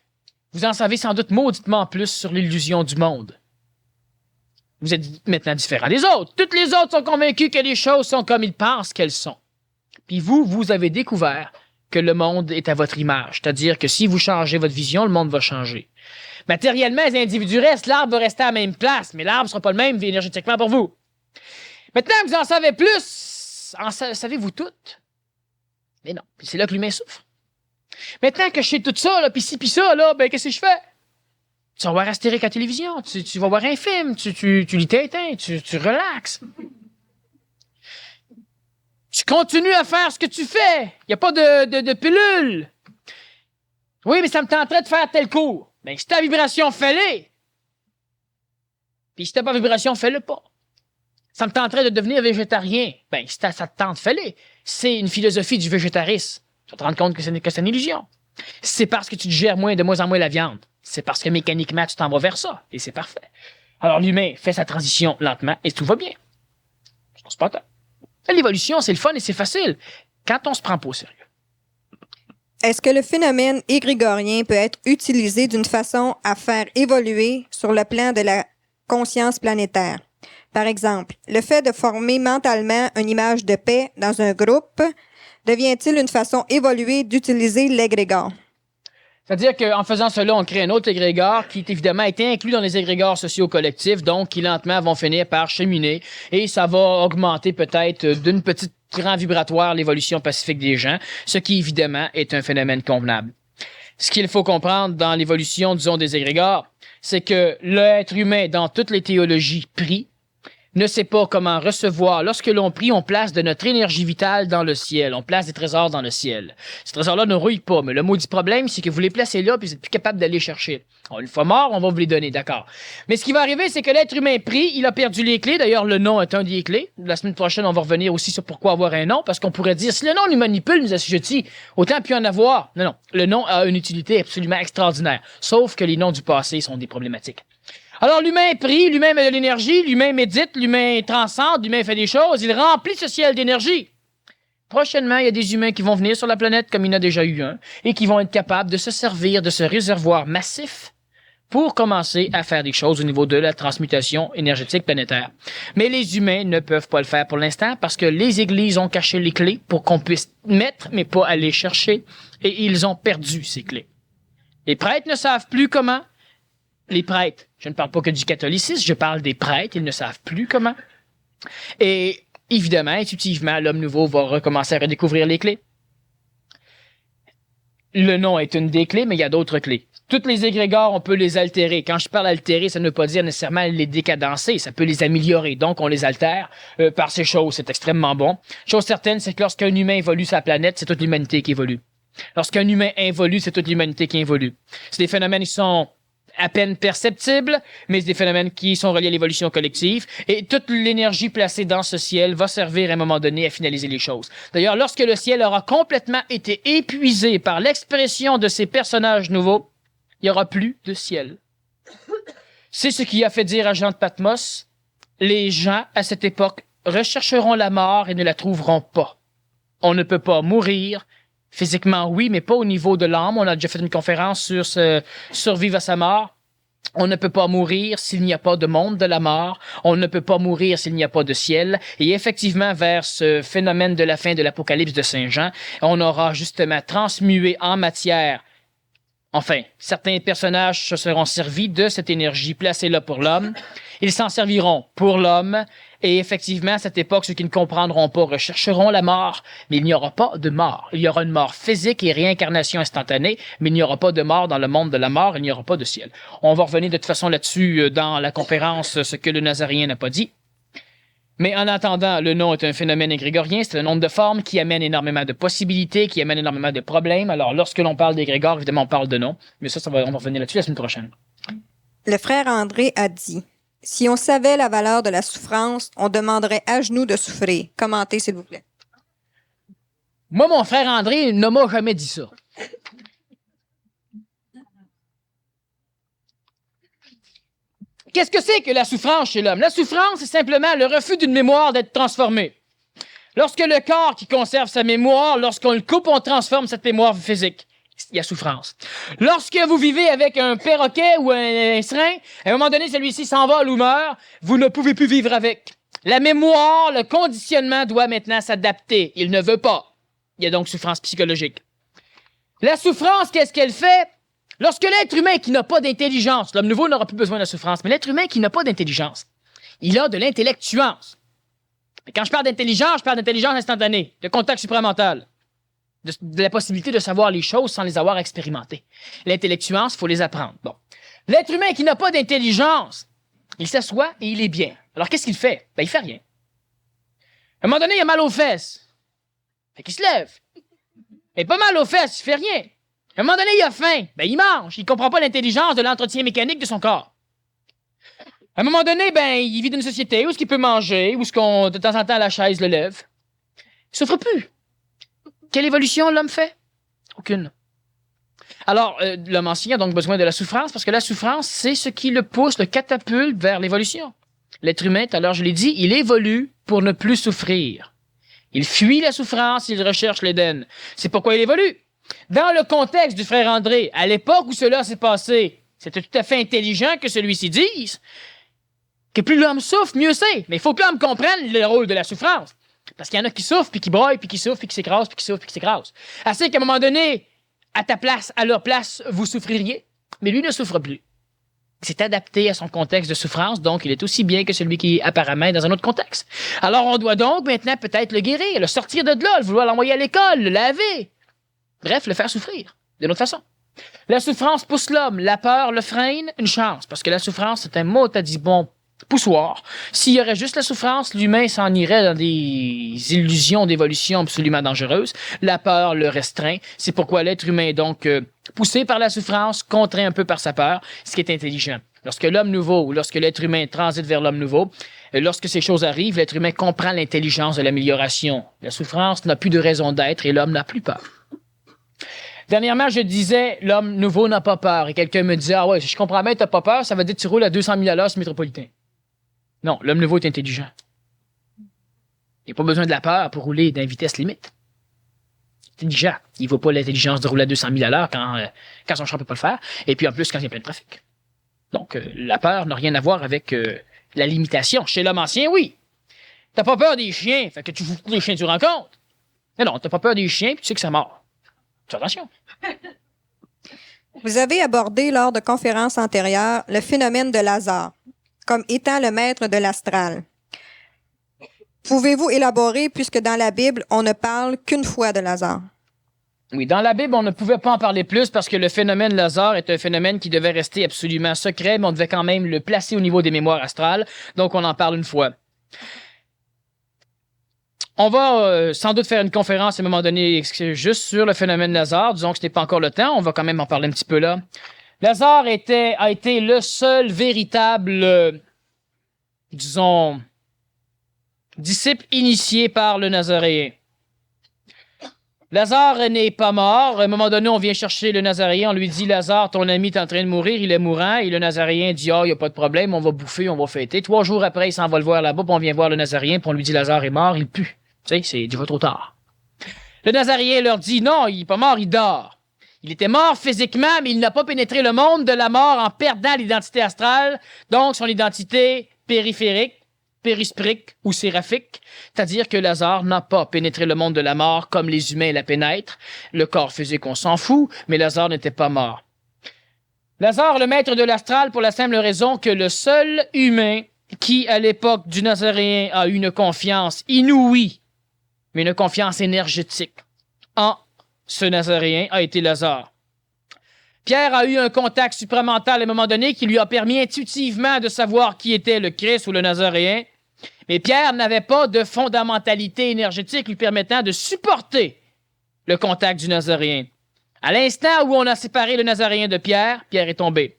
Speaker 2: vous en savez sans doute mauditement plus sur l'illusion du monde. Vous êtes maintenant différent des autres. Toutes les autres sont convaincus que les choses sont comme ils pensent qu'elles sont. Puis vous avez découvert que le monde est à votre image. C'est-à-dire que si vous changez votre vision, le monde va changer. Matériellement, les individus restent, l'arbre va rester à la même place, mais l'arbre ne sera pas le même énergétiquement pour vous. Maintenant que vous en savez plus, savez-vous tout? Mais non, puis c'est là que l'humain souffre. Maintenant que je sais tout ça, là, pis ci, pis ça, là, ben, qu'est-ce que je fais? Tu vas voir Astérix à la télévision, tu vas voir un film, tu lis Tintin, tu relaxes. Tu continues à faire ce que tu fais. Il n'y a pas de pilule. Oui, mais ça me tenterait de faire tel cours. Ben, si t'as vibration, fais-le. Puis si t'as pas vibration, fais-le pas. Ça me tenterait de devenir végétarien. Ben, si ça te tente, fais-le. C'est une philosophie du végétarisme. Tu vas te rendre compte que c'est une illusion. C'est parce que tu digères de moins en moins la viande. C'est parce que mécaniquement, tu t'en vas vers ça. Et c'est parfait. Alors, l'humain fait sa transition lentement et tout va bien. C'est pas tant. L'évolution, c'est le fun et c'est facile quand on se prend pas au sérieux.
Speaker 1: Est-ce que le phénomène égrégorien peut être utilisé d'une façon à faire évoluer sur le plan de la conscience planétaire? Par exemple, le fait de former mentalement une image de paix dans un groupe devient-il une façon évoluée d'utiliser l'égrégore?
Speaker 2: C'est-à-dire qu'en faisant cela, on crée un autre égrégore qui, évidemment, été inclus dans les égrégores sociaux collectifs, donc qui lentement vont finir par cheminer et ça va augmenter peut-être d'une petite rang vibratoire l'évolution pacifique des gens, ce qui, évidemment, est un phénomène convenable. Ce qu'il faut comprendre dans l'évolution, disons, des égrégores, c'est que l'être humain, dans toutes les théologies, prie, ne sait pas comment recevoir. Lorsque l'on prie, on place de notre énergie vitale dans le ciel. On place des trésors dans le ciel. Ces trésors-là ne rouillent pas, mais le maudit problème, c'est que vous les placez là, puis vous n'êtes plus capable d'aller chercher. Une fois mort, on va vous les donner, d'accord. Mais ce qui va arriver, c'est que l'être humain prie, il a perdu les clés. D'ailleurs, le nom est un des clés. La semaine prochaine, on va revenir aussi sur pourquoi avoir un nom, parce qu'on pourrait dire, si le nom nous manipule, nous assujettit, autant plus en avoir. Non, non. Le nom a une utilité absolument extraordinaire. Sauf que les noms du passé sont des problématiques. Alors, l'humain prie, l'humain met de l'énergie, l'humain médite, l'humain transcende, l'humain fait des choses, il remplit ce ciel d'énergie. Prochainement, il y a des humains qui vont venir sur la planète, comme il y en a déjà eu un, et qui vont être capables de se servir de ce réservoir massif pour commencer à faire des choses au niveau de la transmutation énergétique planétaire. Mais les humains ne peuvent pas le faire pour l'instant parce que les églises ont caché les clés pour qu'on puisse mettre, mais pas aller chercher, et ils ont perdu ces clés. Les prêtres ne savent plus comment. Les prêtres, je ne parle pas que du catholicisme, je parle des prêtres, ils ne savent plus comment. Et évidemment, intuitivement, l'homme nouveau va recommencer à redécouvrir les clés. Le nom est une des clés, mais il y a d'autres clés. Toutes les égrégores, on peut les altérer. Quand je parle altérer, ça ne veut pas dire nécessairement les décadencer, ça peut les améliorer. Donc, on les altère par ces choses, c'est extrêmement bon. Chose certaine, c'est que lorsqu'un humain évolue sur la planète, c'est toute l'humanité qui évolue. Lorsqu'un humain involue, c'est toute l'humanité qui évolue. C'est des phénomènes qui sont à peine perceptibles, mais c'est des phénomènes qui sont reliés à l'évolution collective, et toute l'énergie placée dans ce ciel va servir à un moment donné à finaliser les choses. D'ailleurs, lorsque le ciel aura complètement été épuisé par l'expression de ces personnages nouveaux, il n'y aura plus de ciel. C'est ce qui a fait dire à Jean de Patmos, les gens, à cette époque, rechercheront la mort et ne la trouveront pas. On ne peut pas mourir. Physiquement, oui, mais pas au niveau de l'âme. On a déjà fait une conférence sur survivre à sa mort. On ne peut pas mourir s'il n'y a pas de monde de la mort. On ne peut pas mourir s'il n'y a pas de ciel. Et effectivement, vers ce phénomène de la fin de l'Apocalypse de Saint Jean, on aura justement transmué en matière. Enfin, certains personnages se seront servis de cette énergie placée là pour l'homme. Ils s'en serviront pour l'homme. Et effectivement, à cette époque, ceux qui ne comprendront pas rechercheront la mort, mais il n'y aura pas de mort. Il y aura une mort physique et réincarnation instantanée, mais il n'y aura pas de mort dans le monde de la mort, il n'y aura pas de ciel. On va revenir de toute façon là-dessus dans la conférence, ce que le Nazaréen n'a pas dit. Mais en attendant, le nom est un phénomène égrégorien, c'est un nombre de formes qui amène énormément de possibilités, qui amène énormément de problèmes. Alors, lorsque l'on parle d'égrégore, évidemment, on parle de nom, mais on va revenir là-dessus la semaine prochaine.
Speaker 1: Le frère André a dit: si on savait la valeur de la souffrance, on demanderait à genoux de souffrir. Commentez, s'il vous plaît.
Speaker 2: Moi, mon frère André ne m'a jamais dit ça. Qu'est-ce que c'est que la souffrance chez l'homme? La souffrance, c'est simplement le refus d'une mémoire d'être transformée. Lorsque le corps qui conserve sa mémoire, lorsqu'on le coupe, on transforme cette mémoire physique. Il y a souffrance. Lorsque vous vivez avec un perroquet ou un serin, à un moment donné, celui-ci s'envole ou meurt, vous ne pouvez plus vivre avec. La mémoire, le conditionnement doit maintenant s'adapter. Il ne veut pas. Il y a donc souffrance psychologique. La souffrance, qu'est-ce qu'elle fait? Lorsque l'être humain qui n'a pas d'intelligence, l'homme nouveau n'aura plus besoin de la souffrance, mais l'être humain qui n'a pas d'intelligence, il a de l'intellectuance. Et quand je parle d'intelligence instantanée, de contact supramental. De la possibilité de savoir les choses sans les avoir expérimentées. L'intellectuance, il faut les apprendre. Bon. L'être humain qui n'a pas d'intelligence, il s'assoit et il est bien. Alors, qu'est-ce qu'il fait? Ben, il fait rien. À un moment donné, il a mal aux fesses. Fait qu'il se lève. Il a pas mal aux fesses, il fait rien. À un moment donné, il a faim. Ben, il mange. Il comprend pas l'intelligence de l'entretien mécanique de son corps. À un moment donné, ben, il vit dans une société où est-ce qu'il peut manger, où est-ce qu'on, de temps en temps, la chaise le lève. Il souffre plus. Quelle évolution l'homme fait? Aucune. Alors, l'homme ancien a donc besoin de la souffrance, parce que la souffrance, c'est ce qui le pousse, le catapulte vers l'évolution. L'être humain, tout à l'heure, je l'ai dit, il évolue pour ne plus souffrir. Il fuit la souffrance, il recherche l'Éden. C'est pourquoi il évolue. Dans le contexte du frère André, à l'époque où cela s'est passé, c'était tout à fait intelligent que celui-ci dise que plus l'homme souffre, mieux c'est. Mais il faut que l'homme comprenne le rôle de la souffrance. Parce qu'il y en a qui souffrent, puis qui broient, puis qui souffrent, puis qui s'écrasent, puis qui souffrent, puis qui s'écrasent. Assez qu'à un moment donné, à ta place, à leur place, vous souffririez. Mais lui ne souffre plus. C'est adapté à son contexte de souffrance, donc il est aussi bien que celui qui apparemment est dans un autre contexte. Alors on doit donc maintenant peut-être le guérir, le sortir de là, le vouloir l'envoyer à l'école, le laver. Bref, le faire souffrir, d'une autre façon. La souffrance pousse l'homme, la peur le freine, une chance, parce que la souffrance, c'est un mot à dit bon poussoir. S'il y aurait juste la souffrance, l'humain s'en irait dans des illusions d'évolution absolument dangereuses. La peur le restreint. C'est pourquoi l'être humain est donc poussé par la souffrance, contraint un peu par sa peur, ce qui est intelligent. Lorsque l'homme nouveau ou lorsque l'être humain transite vers l'homme nouveau, lorsque ces choses arrivent, l'être humain comprend l'intelligence de l'amélioration. La souffrance n'a plus de raison d'être et l'homme n'a plus peur. Dernièrement, je disais, l'homme nouveau n'a pas peur. Et quelqu'un me disait, ah ouais, si je comprends bien, t'as pas peur, ça veut dire que tu roules à 200 000 à l'heure sur le métropolitain. Non, l'homme nouveau est intelligent. Il n'a pas besoin de la peur pour rouler d'une vitesse limite. Intelligent. Il ne vaut pas l'intelligence de rouler à 200 000 à l'heure quand son champ ne peut pas le faire. Et puis en plus, quand il y a plein de trafic. Donc, la peur n'a rien à voir avec la limitation. Chez l'homme ancien, oui. T'as pas peur des chiens, fait que tu fous les chiens que tu rencontres. Mais non, t'as pas peur des chiens, puis tu sais que ça mord. Fais attention.
Speaker 1: Vous avez abordé lors de conférences antérieures le phénomène de Lazare comme étant le maître de l'astral. Pouvez-vous élaborer, puisque dans la Bible, on ne parle qu'une fois de Lazare?
Speaker 2: Oui, dans la Bible, on ne pouvait pas en parler plus parce que le phénomène Lazare est un phénomène qui devait rester absolument secret, mais on devait quand même le placer au niveau des mémoires astrales, donc on en parle une fois. On va sans doute faire une conférence à un moment donné juste sur le phénomène Lazare. Disons que ce n'est pas encore le temps, on va quand même en parler un petit peu là. Lazare a été le seul véritable, disons, disciple initié par le Nazaréen. Lazare n'est pas mort. À un moment donné, on vient chercher le Nazaréen. On lui dit, Lazare, ton ami est en train de mourir, il est mourant. Et le Nazaréen dit, il n'y a pas de problème, on va bouffer, on va fêter. 3 jours après, il s'en va le voir là-bas, puis on vient voir le Nazaréen, puis on lui dit, Lazare est mort, il pue. Tu sais, c'est 10 fois trop tard. Le Nazaréen leur dit, non, il n'est pas mort, il dort. Il était mort physiquement, mais il n'a pas pénétré le monde de la mort en perdant l'identité astrale, donc son identité périphérique, périsprique ou séraphique, c'est-à-dire que Lazare n'a pas pénétré le monde de la mort comme les humains la pénètrent. Le corps physique, on s'en fout, mais Lazare n'était pas mort. Lazare, le maître de l'astral, pour la simple raison que le seul humain qui, à l'époque du Nazaréen, a eu une confiance inouïe, mais une confiance énergétique en ce Nazaréen a été Lazare. Pierre a eu un contact supramental à un moment donné qui lui a permis intuitivement de savoir qui était le Christ ou le Nazaréen, mais Pierre n'avait pas de fondamentalité énergétique lui permettant de supporter le contact du Nazaréen. À l'instant où on a séparé le Nazaréen de Pierre, Pierre est tombé.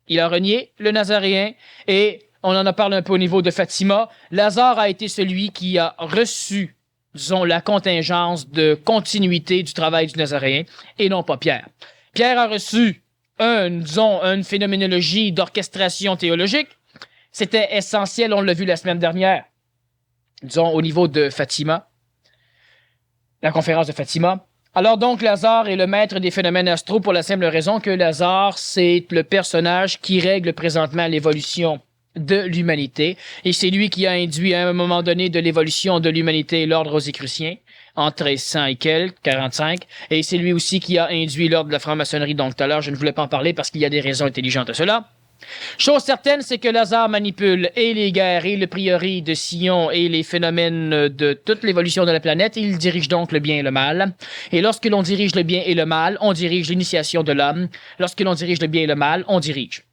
Speaker 2: Il a renié le Nazaréen et on en a parlé un peu au niveau de Fatima. Lazare a été celui qui a reçu, disons, la contingence de continuité du travail du Nazaréen et non pas Pierre. Pierre a reçu une phénoménologie d'orchestration théologique. C'était essentiel, on l'a vu la semaine dernière, disons, au niveau de Fatima, la conférence de Fatima. Alors donc, Lazare est le maître des phénomènes astraux pour la simple raison que Lazare, c'est le personnage qui règle présentement l'évolution de l'humanité. Et c'est lui qui a induit à un moment donné de l'évolution de l'humanité l'ordre rosicrucien, en 1300 et quelques, 45. Et c'est lui aussi qui a induit l'ordre de la franc-maçonnerie. Donc tout à l'heure, je ne voulais pas en parler parce qu'il y a des raisons intelligentes à cela. Chose certaine, c'est que Lazare manipule et les guerres et le prieuré de Sion et les phénomènes de toute l'évolution de la planète. Il dirige donc le bien et le mal. Et lorsque l'on dirige le bien et le mal, on dirige l'initiation de l'homme. Lorsque l'on dirige le bien et le mal, on dirige.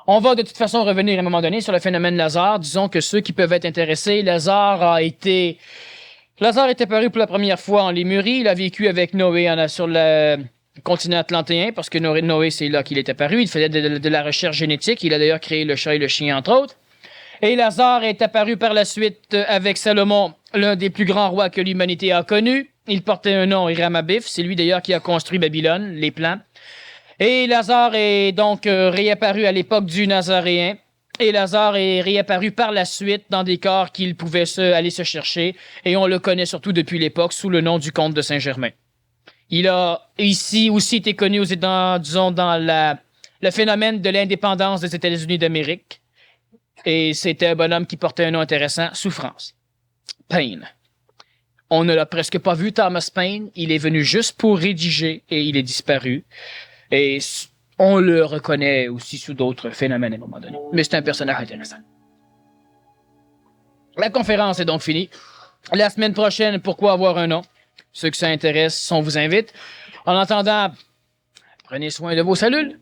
Speaker 2: On va de toute façon revenir à un moment donné sur le phénomène Lazare. Disons que ceux qui peuvent être intéressés, Lazare est apparu pour la première fois en Lémurie. Il a vécu avec Noé sur le continent atlantéen, parce que Noé, c'est là qu'il est apparu. Il faisait de la recherche génétique. Il a d'ailleurs créé le chat et le chien, entre autres. Et Lazare est apparu par la suite avec Salomon, l'un des plus grands rois que l'humanité a connu. Il portait un nom, Hiram-Abif. C'est lui d'ailleurs qui a construit Babylone, les plans. Et Lazare est donc réapparu à l'époque du Nazaréen. Et Lazare est réapparu par la suite dans des corps qu'il pouvait aller se chercher. Et on le connaît surtout depuis l'époque sous le nom du comte de Saint-Germain. Il a ici aussi été connu dans le phénomène de l'indépendance des États-Unis d'Amérique. Et c'était un bonhomme qui portait un nom intéressant, Souffrance. Paine. On ne l'a presque pas vu, Thomas Paine. Il est venu juste pour rédiger et il est disparu. Et on le reconnaît aussi sous d'autres phénomènes à un moment donné. Mais c'est un personnage intéressant. La conférence est donc finie. La semaine prochaine, pourquoi avoir un nom? Ceux que ça intéresse, on vous invite. En attendant, prenez soin de vos cellules.